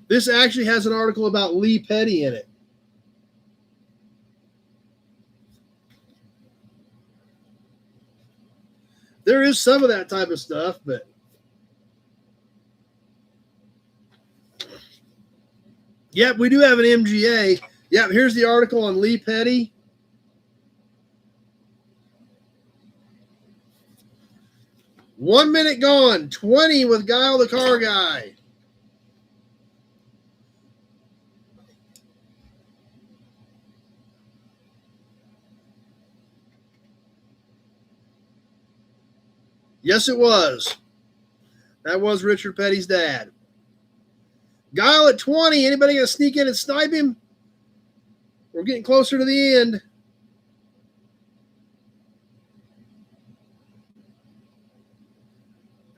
[SPEAKER 1] This actually has an article about Lee Petty in it. There is some of that type of stuff, but yep, we do have an MGA. Yep, here's the article on Lee Petty. One minute gone, 20 with Guile the Car Guy. Yes, it was. That was Richard Petty's dad. Guile at 20. Anybody going to sneak in and snipe him? We're getting closer to the end.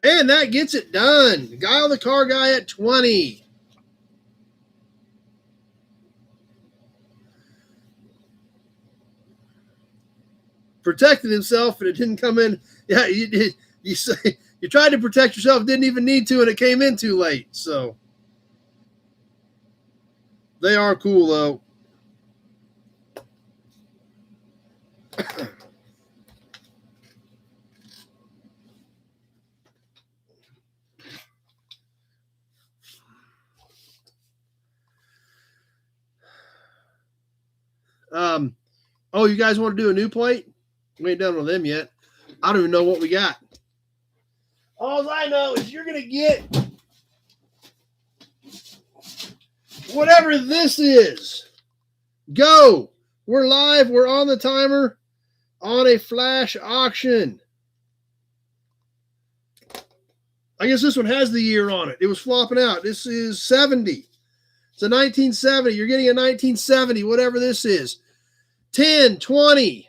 [SPEAKER 1] And that gets it done. Guile the Car Guy at 20. Protected himself, and it didn't come in. Yeah, you tried to protect yourself, didn't even need to, and it came in too late. So they are cool, though. Oh, you guys want to do a new plate? We ain't done with them yet. I don't even know what we got. All I know is you're going to get whatever this is. Go. We're live. We're on the timer on a flash auction. I guess this one has the year on it. It was flopping out. This is 70. It's a 1970. You're getting a 1970, whatever this is. 10, 20.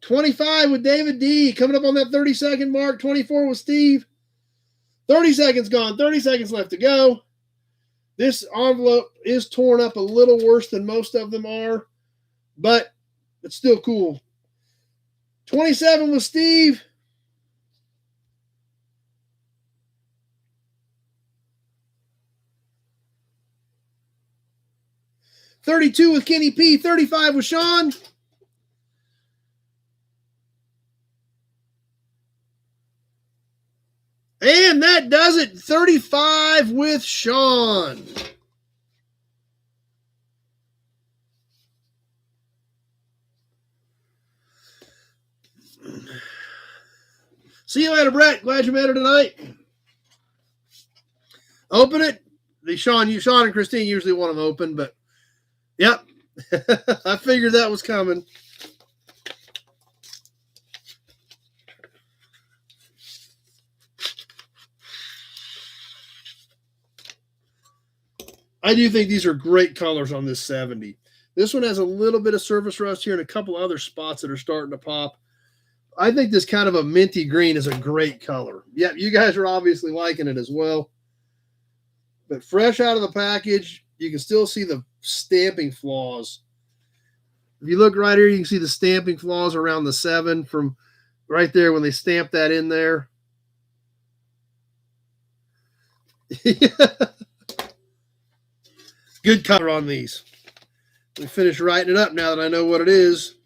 [SPEAKER 1] 25 with David D. Coming up on that 30-second mark. 24 with Steve. 30 seconds gone. 30 seconds left to go. This envelope is torn up a little worse than most of them are, but it's still cool. 27 with Steve. 32 with Kenny P. 35 with Sean. And that does it. 35 with Sean. See you later, Brett. Glad you met her tonight. Open it. Sean and Christine usually want them open, but yep. I figured that was coming. I do think these are great colors on this 70. This one has a little bit of surface rust here and a couple other spots that are starting to pop. I think this kind of a minty green is a great color. Yeah, you guys are obviously liking it as well. But fresh out of the package, you can still see the stamping flaws. If you look right here, you can see the stamping flaws around the 7 from right there when they stamped that in there. Good color on these. We finished writing it up now that I know what it is.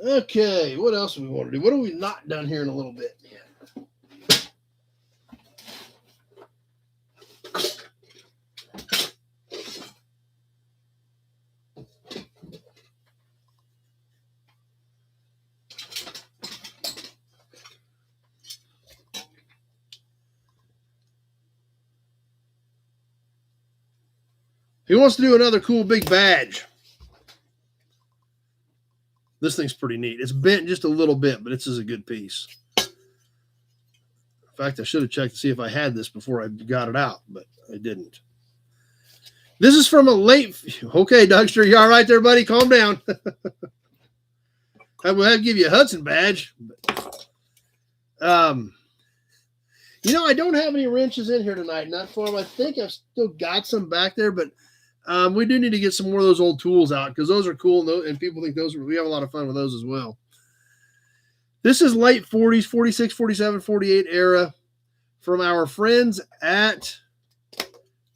[SPEAKER 1] Okay, what else do we want to do? What have we not done here in a little bit? He wants to do another cool big badge. This thing's pretty neat. It's bent just a little bit, but this is a good piece. In fact, I should have checked to see if I had this before I got it out, but I didn't. This is from a late... Okay, Dougster, you all right there, buddy? Calm down. I will have to give you a Hudson badge. You know, I don't have any wrenches in here tonight. Not for them. I think I've still got some back there, but we do need to get some more of those old tools out because those are cool, and people think those are, we have a lot of fun with those as well. This is late 40s, 46, 47, 48 era from our friends at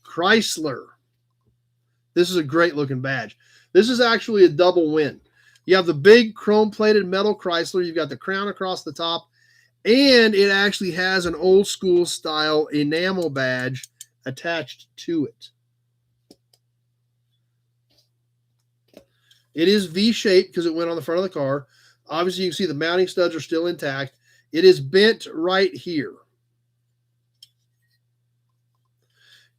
[SPEAKER 1] Chrysler. This is a great looking badge. This is actually a double win. You have the big chrome plated metal Chrysler. You've got the crown across the top. And it actually has an old school style enamel badge attached to it. It is V-shaped because it went on the front of the car. Obviously, you can see the mounting studs are still intact. It is bent right here.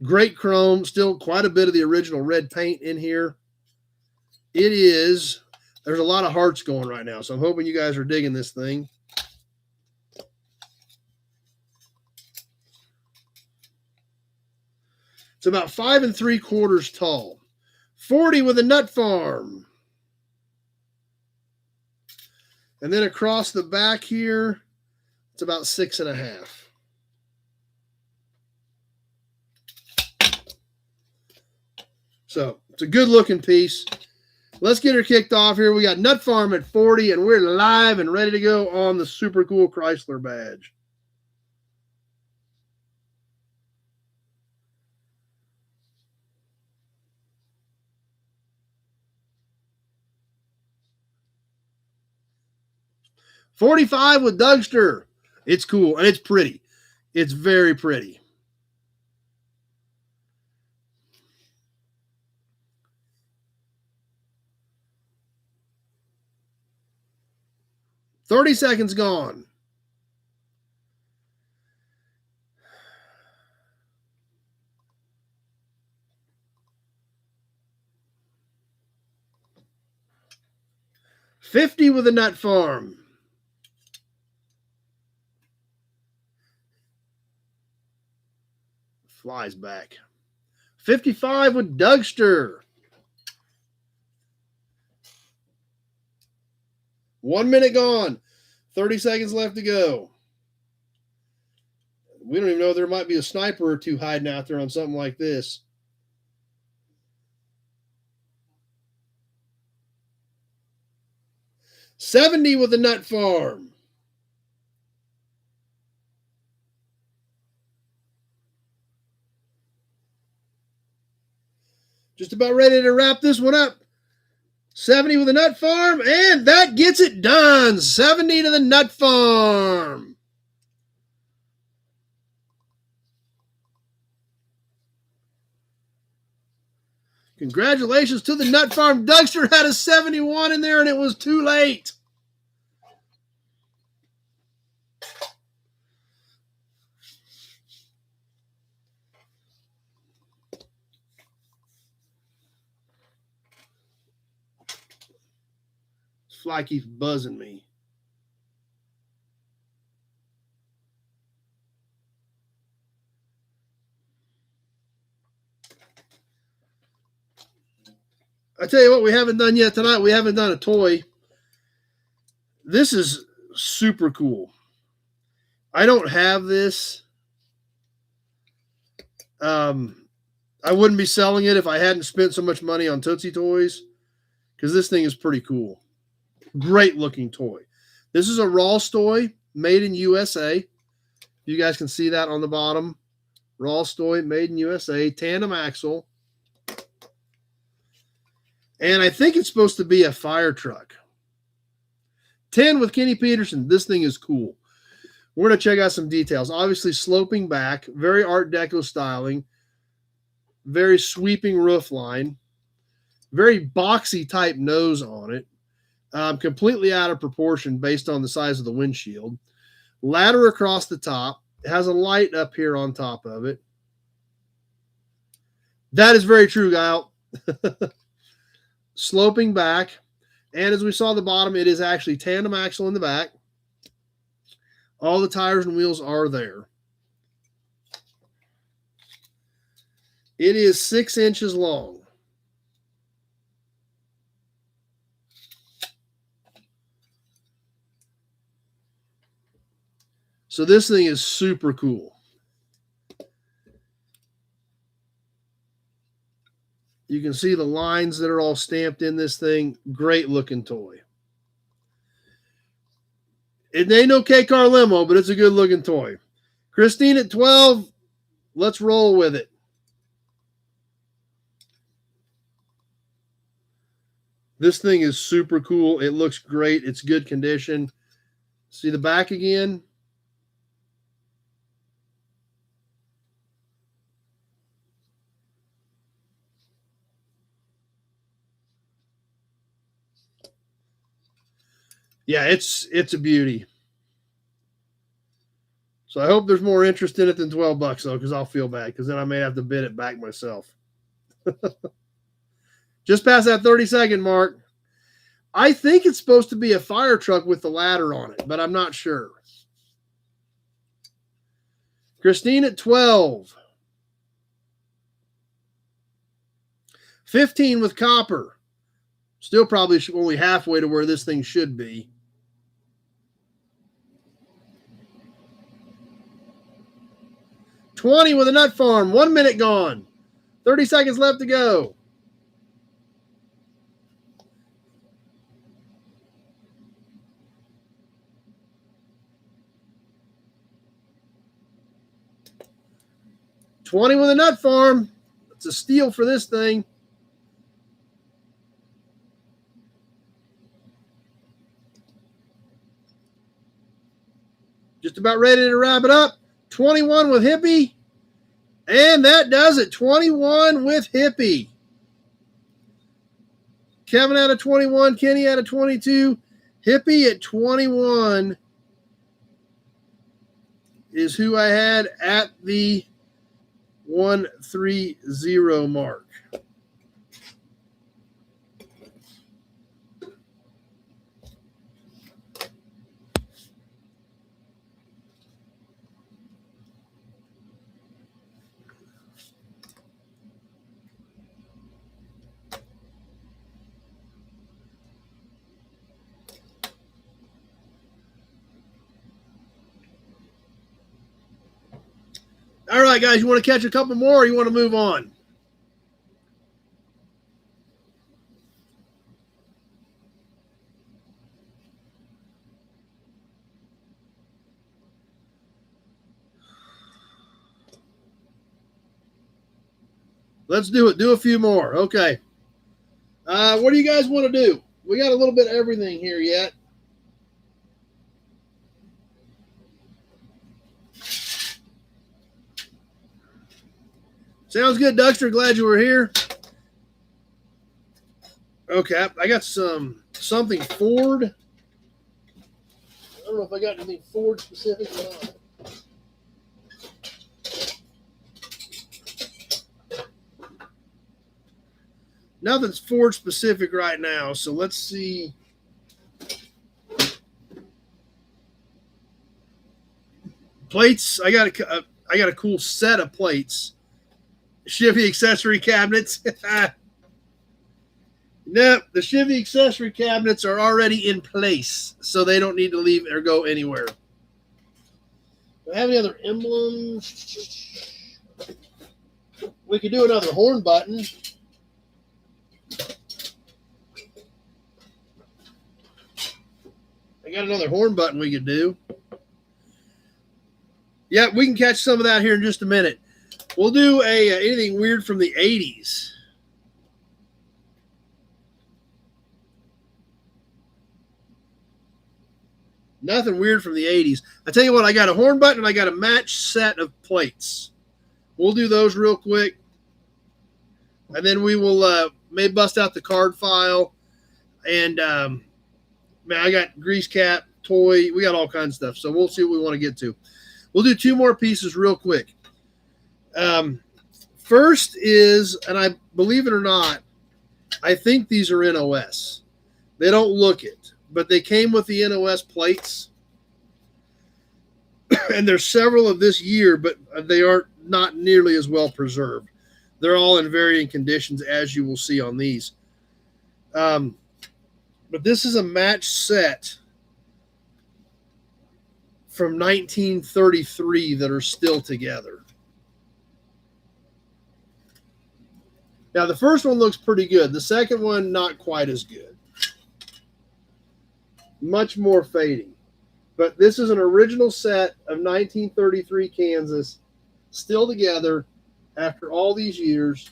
[SPEAKER 1] Great chrome. Still quite a bit of the original red paint in here. It is. There's a lot of hearts going right now, so I'm hoping you guys are digging this thing. It's about 5 3/4 tall. 40 with a nut farm. And then across the back here, it's about 6 1/2. So it's a good looking piece. Let's get her kicked off here. We got nut farm at 40, and we're live and ready to go on the super cool Chrysler badge. $45 with Dougster. It's cool and it's pretty. It's very pretty. $30 seconds gone. 50 with a nut farm. Flies back. 55 with Dougster. 1 minute gone. 30 seconds left to go. We don't even know if there might be a sniper or two hiding out there on something like this. $70 with a nut farm. Just about ready to wrap this one up. 70 with a nut farm, and that gets it done. 70 to the nut farm. Congratulations to the nut farm. Dougster had a 71 in there, and it was too late. This fly keeps buzzing me. I tell you what, we haven't done yet tonight. We haven't done a toy. This is super cool. I don't have this. I wouldn't be selling it if I hadn't spent so much money on Tootsie Toys, because this thing is pretty cool. Great looking toy. This is a Ross toy made in USA. You guys can see that on the bottom. Ross toy made in USA. Tandem axle. And I think it's supposed to be a fire truck. 10 with Kenny Peterson. This thing is cool. We're going to check out some details. Obviously sloping back. Very Art Deco styling. Very sweeping roof line. Very boxy type nose on it. Completely out of proportion based on the size of the windshield. Ladder across the top. It has a light up here on top of it. That is very true, Guile. Sloping back. And as we saw at the bottom, it is actually tandem axle in the back. All the tires and wheels are there. It is 6 inches long. So this thing is super cool. You can see the lines that are all stamped in this thing. Great looking toy. It ain't no K-Car limo, but it's a good looking toy. Christine at 12. Let's roll with it. This thing is super cool. It looks great. It's good condition. See the back again? Yeah, it's a beauty. So I hope there's more interest in it than $12 though, because I'll feel bad, because then I may have to bid it back myself. Just past that 30-second mark. I think it's supposed to be a fire truck with the ladder on it, but I'm not sure. Christine at 12. 15 with copper. Still probably only halfway to where this thing should be. $20 with a nut farm. 1 minute gone. 30 seconds left to go. $20 with a nut farm. It's a steal for this thing. Just about ready to wrap it up. 21 with Hippie. And that does it. 21 with Hippie. Kevin out of 21. Kenny out of 22. Hippie at 21 is who I had at the 130 mark. All right, guys, you want to catch a couple more or you want to move on? Let's do it. Do a few more. Okay. What do you guys want to do? We got a little bit of everything here yet. Sounds good, Duxter. Glad you were here. Okay, I got something Ford. I don't know if I got anything Ford specific or not. Nothing's Ford specific right now, so let's see. Plates. I got a cool set of plates. Chevy accessory cabinets. No, the Chevy accessory cabinets are already in place, so they don't need to leave or go anywhere. Do I have any other emblems? We could do another horn button. I got another horn button we could do. Yeah, we can catch some of that here in just a minute. We'll do anything weird from the 80s. Nothing weird from the 80s. I tell you what, I got a horn button and I got a match set of plates. We'll do those real quick. And then we will may bust out the card file. And, man, I got grease cap, toy. We got all kinds of stuff. So we'll see what we want to get to. We'll do two more pieces real quick. First is, and I believe it or not, I think these are NOS. They don't look it, but they came with the NOS plates. And there's several of this year, but they are not nearly as well preserved. They're all in varying conditions, as you will see on these. But this is a match set from 1933 that are still together. Now, the first one looks pretty good. The second one, not quite as good. Much more fading. But this is an original set of 1933 Kansas, still together after all these years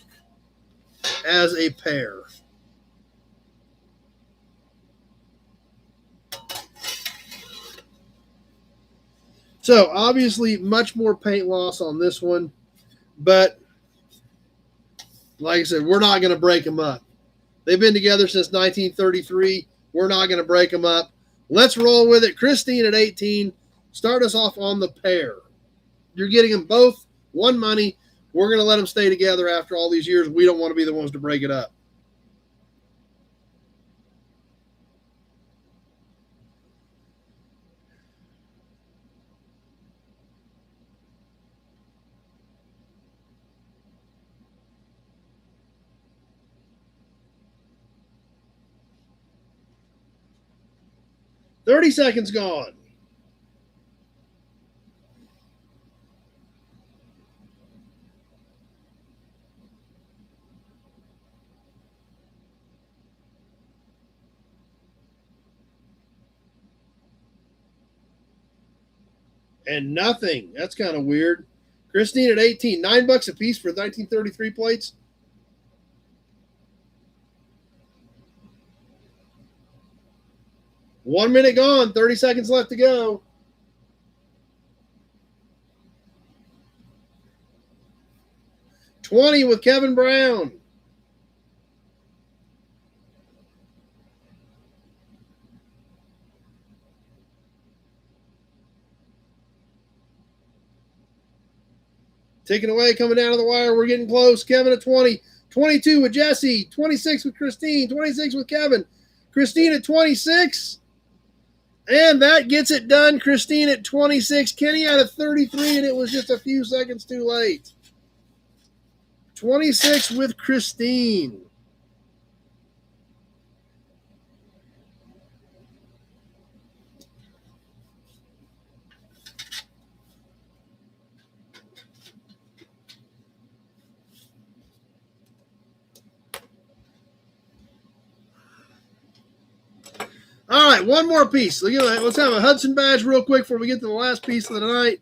[SPEAKER 1] as a pair. So, obviously, much more paint loss on this one. But, like I said, we're not going to break them up. They've been together since 1933. We're not going to break them up. Let's roll with it. Christine at 18. Start us off on the pair. You're getting them both. One money. We're going to let them stay together after all these years. We don't want to be the ones to break it up. $30 seconds gone. And nothing. That's kind of weird. Christine at 18. $9 a piece for 1933 plates. One minute gone. 30 seconds left to go. $20 with Kevin Brown. Taking away, coming down to the wire. We're getting close. Kevin at 20. 22 with Jesse. 26 with Christine. 26 with Kevin. Christine at 26. And that gets it done. Christine at 26. Kenny out of 33, and it was just a few seconds too late. 26 with Christine. All right, one more piece. Let's have a Hudson badge real quick before we get to the last piece of the night.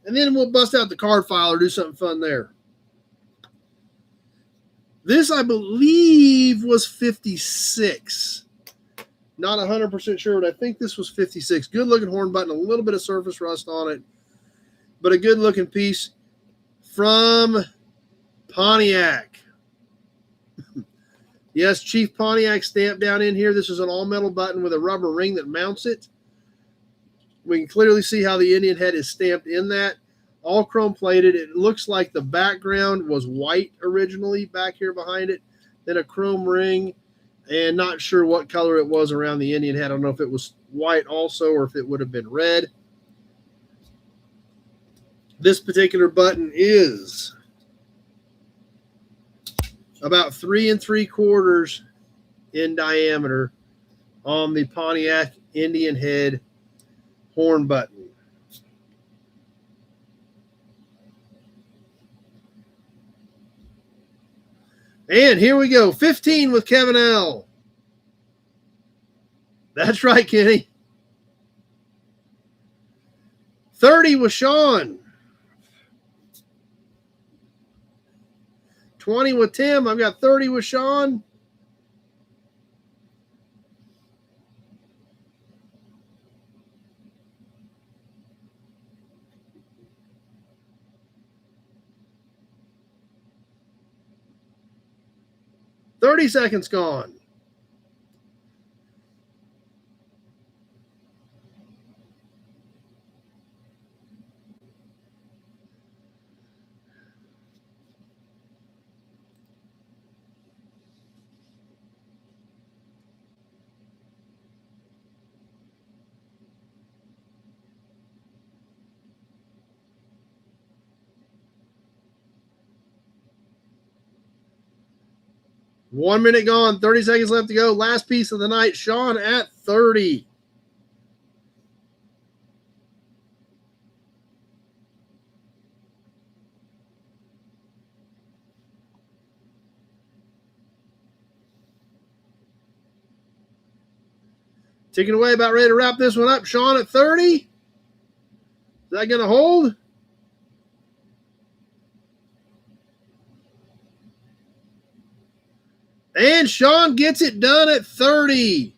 [SPEAKER 1] And then we'll bust out the card file or do something fun there. This, I believe, was 56. Not 100% sure, but I think this was 56. Good looking horn button, a little bit of surface rust on it, but a good looking piece from Pontiac. Yes, Chief Pontiac stamp down in here. This is an all metal button with a rubber ring that mounts it. We can clearly see how the Indian head is stamped in that. All chrome plated. It looks like the background was white originally back here behind it, then a chrome ring, and not sure what color it was around the Indian head. I don't know if it was white also or if it would have been red. This particular button is about 3 3/4 in diameter on the Pontiac Indian head horn button. And here we go, 15 with Kevin L. That's right, Kenny. 30 with Sean. 20 with Tim. I've got 30 with Sean. $30 seconds gone. One minute gone, 30 seconds left to go. Last piece of the night, Sean at 30. Ticking away, about ready to wrap this one up. Sean at 30. Is that going to hold? And Sean gets it done at 30.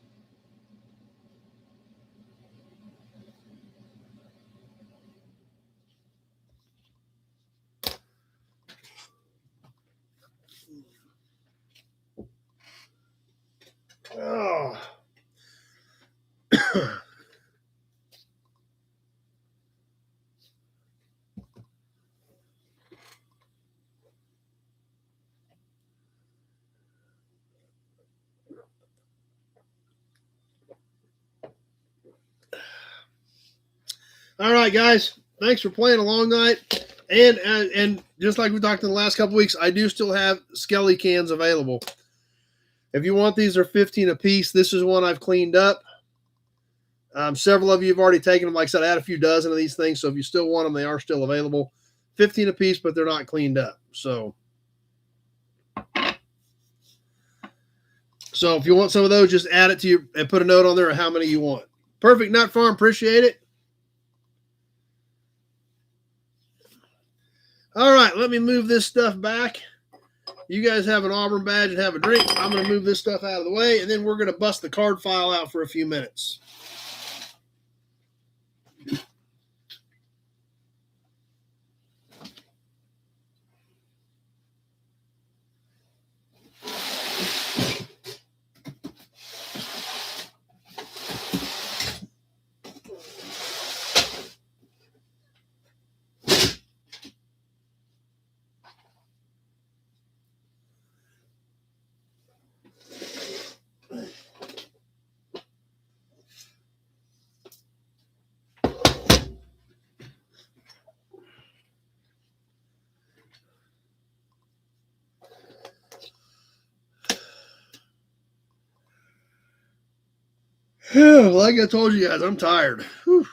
[SPEAKER 1] Oh. All right, guys. Thanks for playing a long night. And just like we talked in the last couple weeks, I do still have Skelly cans available. If you want these, they're 15 a piece. This is one I've cleaned up. Several of you have already taken them. Like I said, I had a few dozen of these things, so if you still want them, they are still available. 15 a piece, but they're not cleaned up. So if you want some of those, just add it to you and put a note on there of how many you want. Perfect Nut Farm, appreciate it. All right, let me move this stuff back. You guys have an Auburn badge and have a drink. I'm going to move this stuff out of the way, and then we're going to bust the card file out for a few minutes. Like I told you guys, I'm tired. Whew.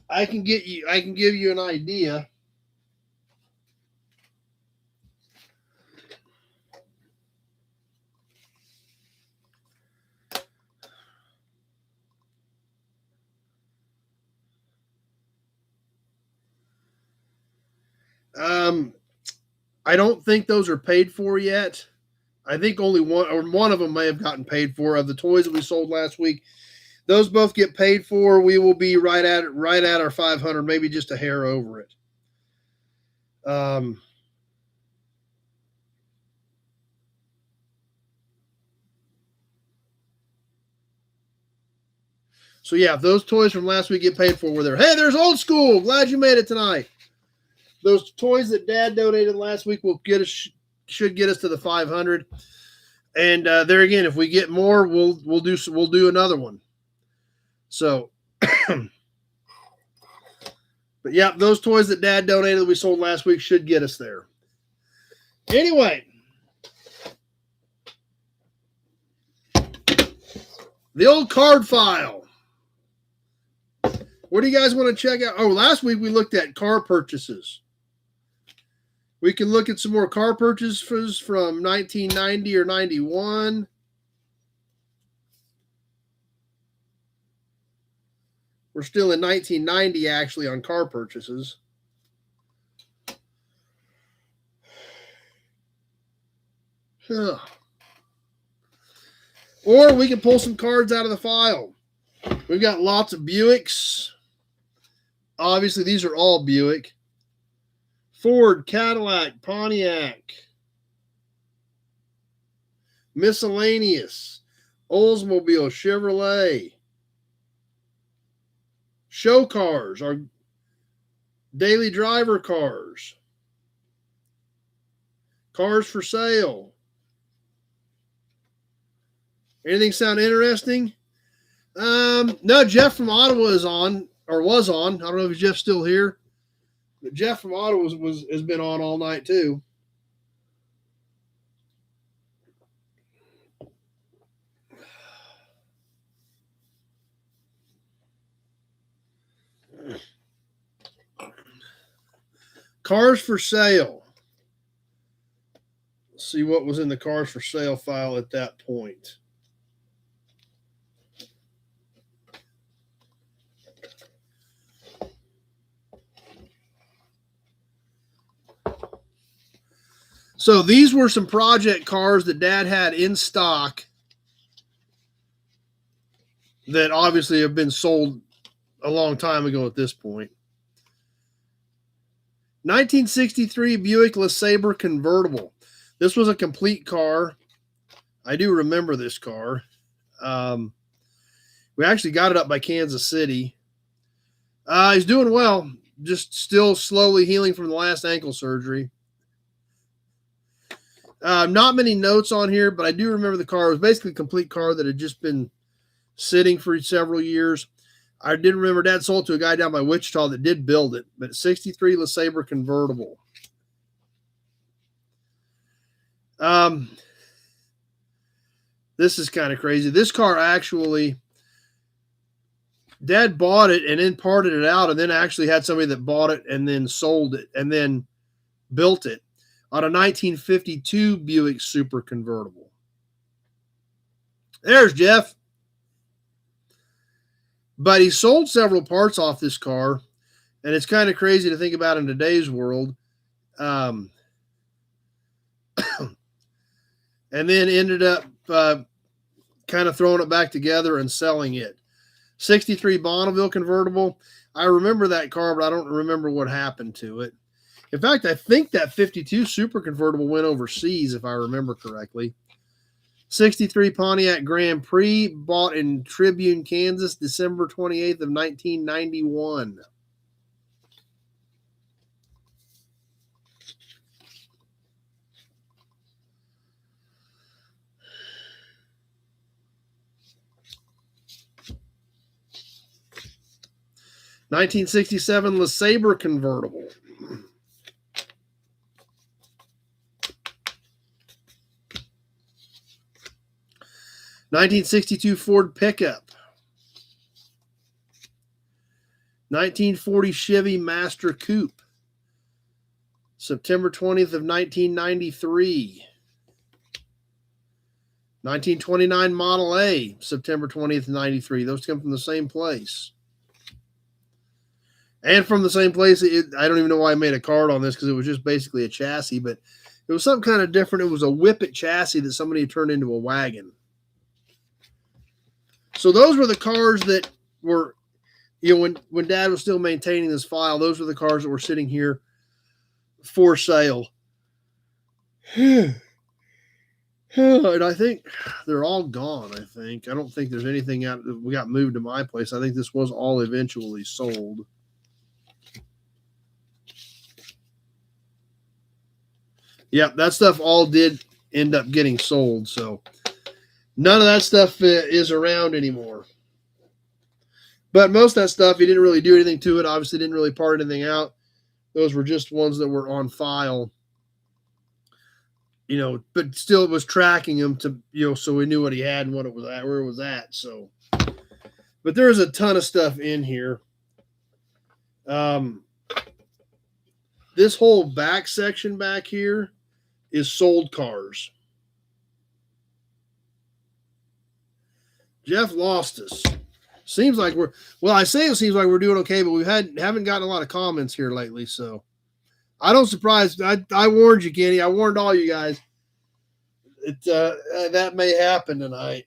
[SPEAKER 1] I can give you an idea. I don't think those are paid for yet. I think only one of them may have gotten paid for. Of the toys that we sold last week, those both get paid for. We will be right at our 500, maybe just a hair over it. So yeah, if those toys from last week get paid for, we're there. Hey, there's Old School. Glad you made it tonight. Those toys that Dad donated last week will should get us to the 500. And there again, if we get more, we'll do another one. So, but yeah, those toys that Dad donated that we sold last week should get us there. Anyway, the old card file. What do you guys want to check out? Oh, last week we looked at car purchases. We can look at some more car purchases from 1990 or 91. We're still in 1990, actually, on car purchases. Huh. Or we can pull some cards out of the file. We've got lots of Buicks. Obviously, these are all Buick. Ford, Cadillac, Pontiac. Miscellaneous. Oldsmobile, Chevrolet. Show cars, our daily driver cars. Cars for sale. Anything sound interesting? No, Jeff from Ottawa is on, or was on. I don't know if Jeff's still here. But Jeff from Ottawa has been on all night too. Cars for sale. Let's see what was in the cars for sale file at that point. So these were some project cars that Dad had in stock that obviously have been sold a long time ago at this point. 1963 Buick LeSabre convertible. This was a complete car. I do remember this car. We actually got it up by Kansas City. He's doing well, just still slowly healing from the last ankle surgery. Not many notes on here, but I do remember the car. It was basically a complete car that had just been sitting for several years. I did remember Dad sold it to a guy down by Wichita that did build it, but 63 LeSabre convertible. This is kind of crazy. This car actually, Dad bought it and then parted it out and then actually had somebody that bought it and then sold it and then built it on a 1952 Buick Super convertible. There's Jeff. But he sold several parts off this car, and it's kind of crazy to think about in today's world. And then ended up kind of throwing it back together and selling it. 63 Bonneville convertible. I remember that car, but I don't remember what happened to it. In fact, I think that 52 Super convertible went overseas, if I remember correctly. 63 Pontiac Grand Prix, bought in Tribune, Kansas, December 28th of 1991. (1967) LeSabre convertible. 1962 Ford pickup. 1940 Chevy Master Coupe. September 20th of 1993. 1929 Model A, September 20th, 93. Those come from the same place. And from the same place, I don't even know why I made a card on this because it was just basically a chassis, but it was something kind of different. It was a Whippet chassis that somebody had turned into a wagon. So those were the cars that were, when Dad was still maintaining this file, those were the cars that were sitting here for sale. And I think they're all gone, I think. I don't think there's anything out that we got moved to my place. I think this was all eventually sold. Yep, that stuff all did end up getting sold. So none of that stuff is around anymore. But most of that stuff, he didn't really do anything to it. Obviously, didn't really part anything out. Those were just ones that were on file. But still it was tracking him to, so we knew what he had and what it was at, where it was at. So, but there's a ton of stuff in here. This whole back section back here is sold cars. Jeff lost us. Seems like it seems like we're doing okay, but we haven't gotten a lot of comments here lately. So I don't surprise. I warned you, Kenny. I warned all you guys. That may happen tonight.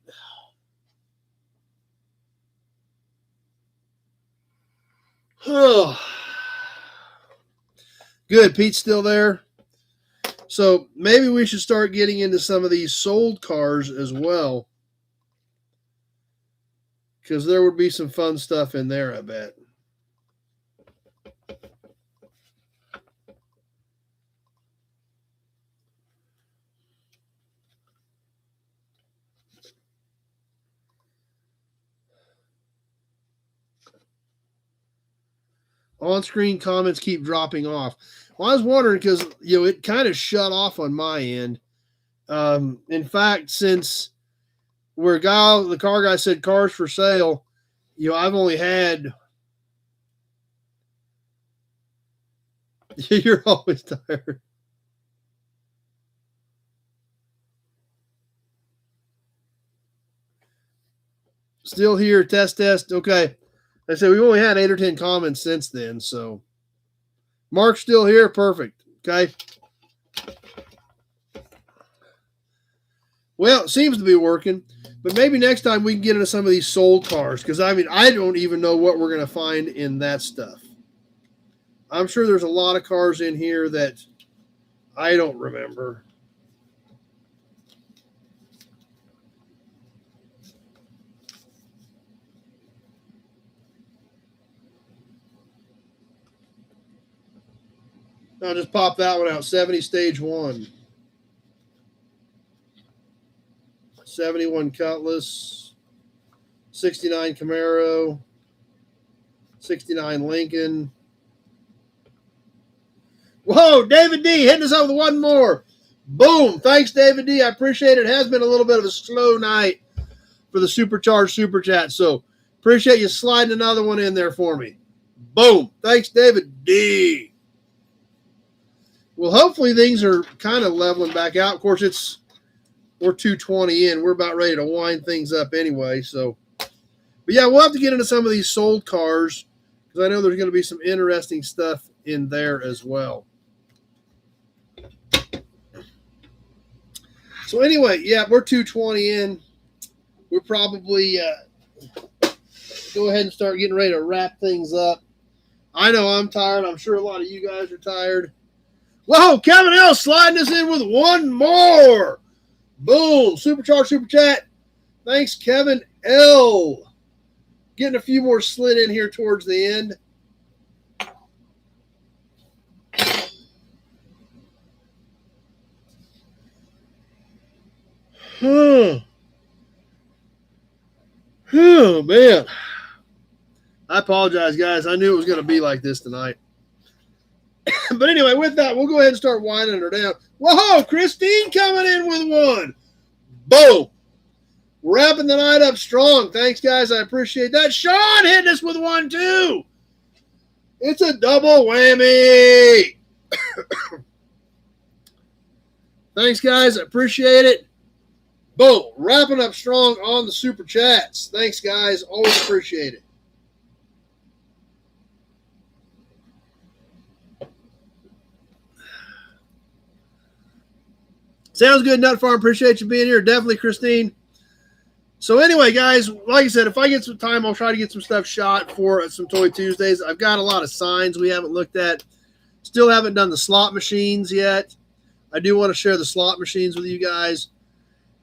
[SPEAKER 1] Oh, good. Pete's still there. So maybe we should start getting into some of these sold cars as well, because there would be some fun stuff in there, I bet. On-screen comments keep dropping off. Well, I was wondering because, it kind of shut off on my end. In fact, since the car guy said cars for sale, I've only had. You're always tired. Still here, test. Okay. I said we've only had 8 or 10 comments since then, so Mark's still here. Perfect. Okay. Well, it seems to be working, but maybe next time we can get into some of these sold cars, because I don't even know what we're going to find in that stuff. I'm sure there's a lot of cars in here that I don't remember. I'll just pop that one out. 70 Stage 1. 71 Cutlass. 69 Camaro. 69 Lincoln. Whoa, David D. hitting us up with one more. Boom. Thanks, David D. I appreciate it. It has been a little bit of a slow night for the Supercharged Super Chat, so appreciate you sliding another one in there for me. Boom. Thanks, David D. Well, hopefully things are kind of leveling back out. Of course, we're 2:20 in. We're about ready to wind things up anyway. So, but yeah, we'll have to get into some of these sold cars because I know there's going to be some interesting stuff in there as well. So anyway, yeah, we're 2:20 in. We're probably go ahead and start getting ready to wrap things up. I know I'm tired. I'm sure a lot of you guys are tired. Whoa, Kevin L. sliding us in with one more. Boom. Supercharged Super Chat. Thanks, Kevin L. Getting a few more slid in here towards the end. Oh, man. I apologize, guys. I knew it was going to be like this tonight. But anyway, with that, we'll go ahead and start winding her down. Whoa, Christine coming in with one. Boom. Wrapping the night up strong. Thanks, guys. I appreciate that. Sean hitting us with one, too. It's a double whammy. Thanks, guys. I appreciate it. Boom. Wrapping up strong on the Super Chats. Thanks, guys. Always appreciate it. Sounds good, Nut Farm. Appreciate you being here. Definitely, Christine. So anyway, guys, like I said, if I get some time, I'll try to get some stuff shot for some Toy Tuesdays. I've got a lot of signs we haven't looked at. Still haven't done the slot machines yet. I do want to share the slot machines with you guys.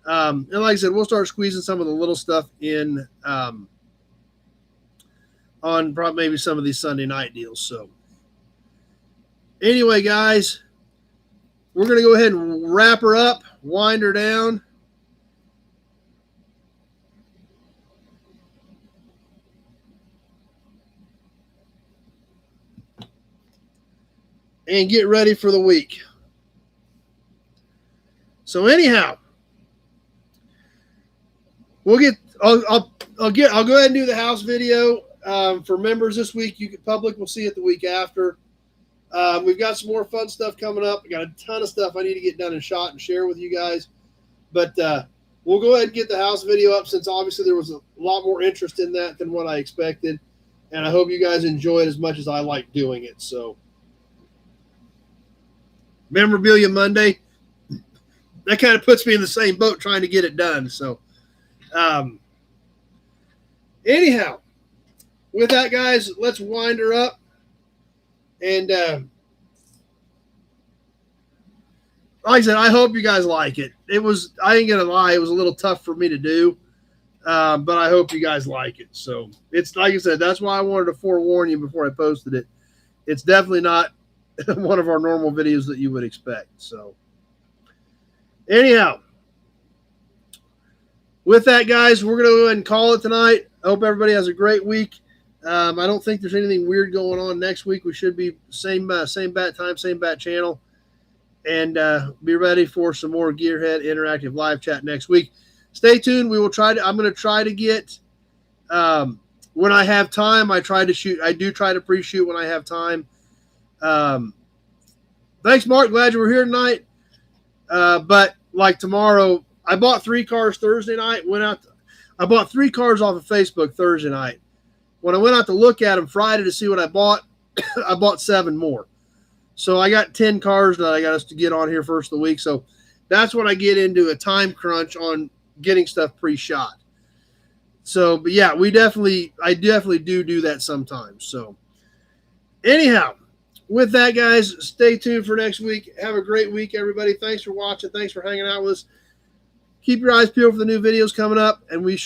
[SPEAKER 1] And like I said, we'll start squeezing some of the little stuff in on probably maybe some of these Sunday night deals. So anyway, guys, we're going to go ahead and wrap her up, wind her down. And get ready for the week. So anyhow, we'll get. I'll go ahead and do the house video for members this week. Public will see it the week after. We've got some more fun stuff coming up. We got a ton of stuff I need to get done and shot and share with you guys. But we'll go ahead and get the house video up since obviously there was a lot more interest in that than what I expected. And I hope you guys enjoy it as much as I like doing it. So. Memorabilia Monday, that kind of puts me in the same boat trying to get it done. So, anyhow, with that, guys, let's wind her up. And like I said, I hope you guys like it. I ain't going to lie, it was a little tough for me to do, but I hope you guys like it. So, it's like I said, that's why I wanted to forewarn you before I posted it. It's definitely not one of our normal videos that you would expect. So anyhow, with that, guys, we're going to go ahead and call it tonight. I hope everybody has a great week. I don't think there's anything weird going on next week. We should be same bat time, same bat channel, and be ready for some more Gearhead interactive live chat next week. Stay tuned. I'm going to try to get, when I have time, I do try to pre-shoot when I have time. Thanks, Mark. Glad you were here tonight. But like tomorrow, I bought 3 cars Thursday night. I bought 3 cars off of Facebook Thursday night. When I went out to look at them Friday to see what I bought, I bought 7 more. So I got 10 cars that I got us to get on here first of the week. So that's when I get into a time crunch on getting stuff pre-shot. So, but yeah, I definitely do that sometimes. So anyhow, with that, guys, stay tuned for next week. Have a great week, everybody. Thanks for watching. Thanks for hanging out with us. Keep your eyes peeled for the new videos coming up, and we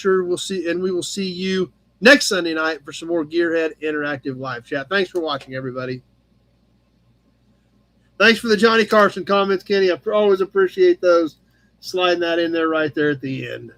[SPEAKER 1] will see you next Sunday night for some more Gearhead interactive live chat. Thanks for watching, everybody. Thanks for the Johnny Carson comments, Kenny. I always appreciate those. Sliding that in there right there at the end.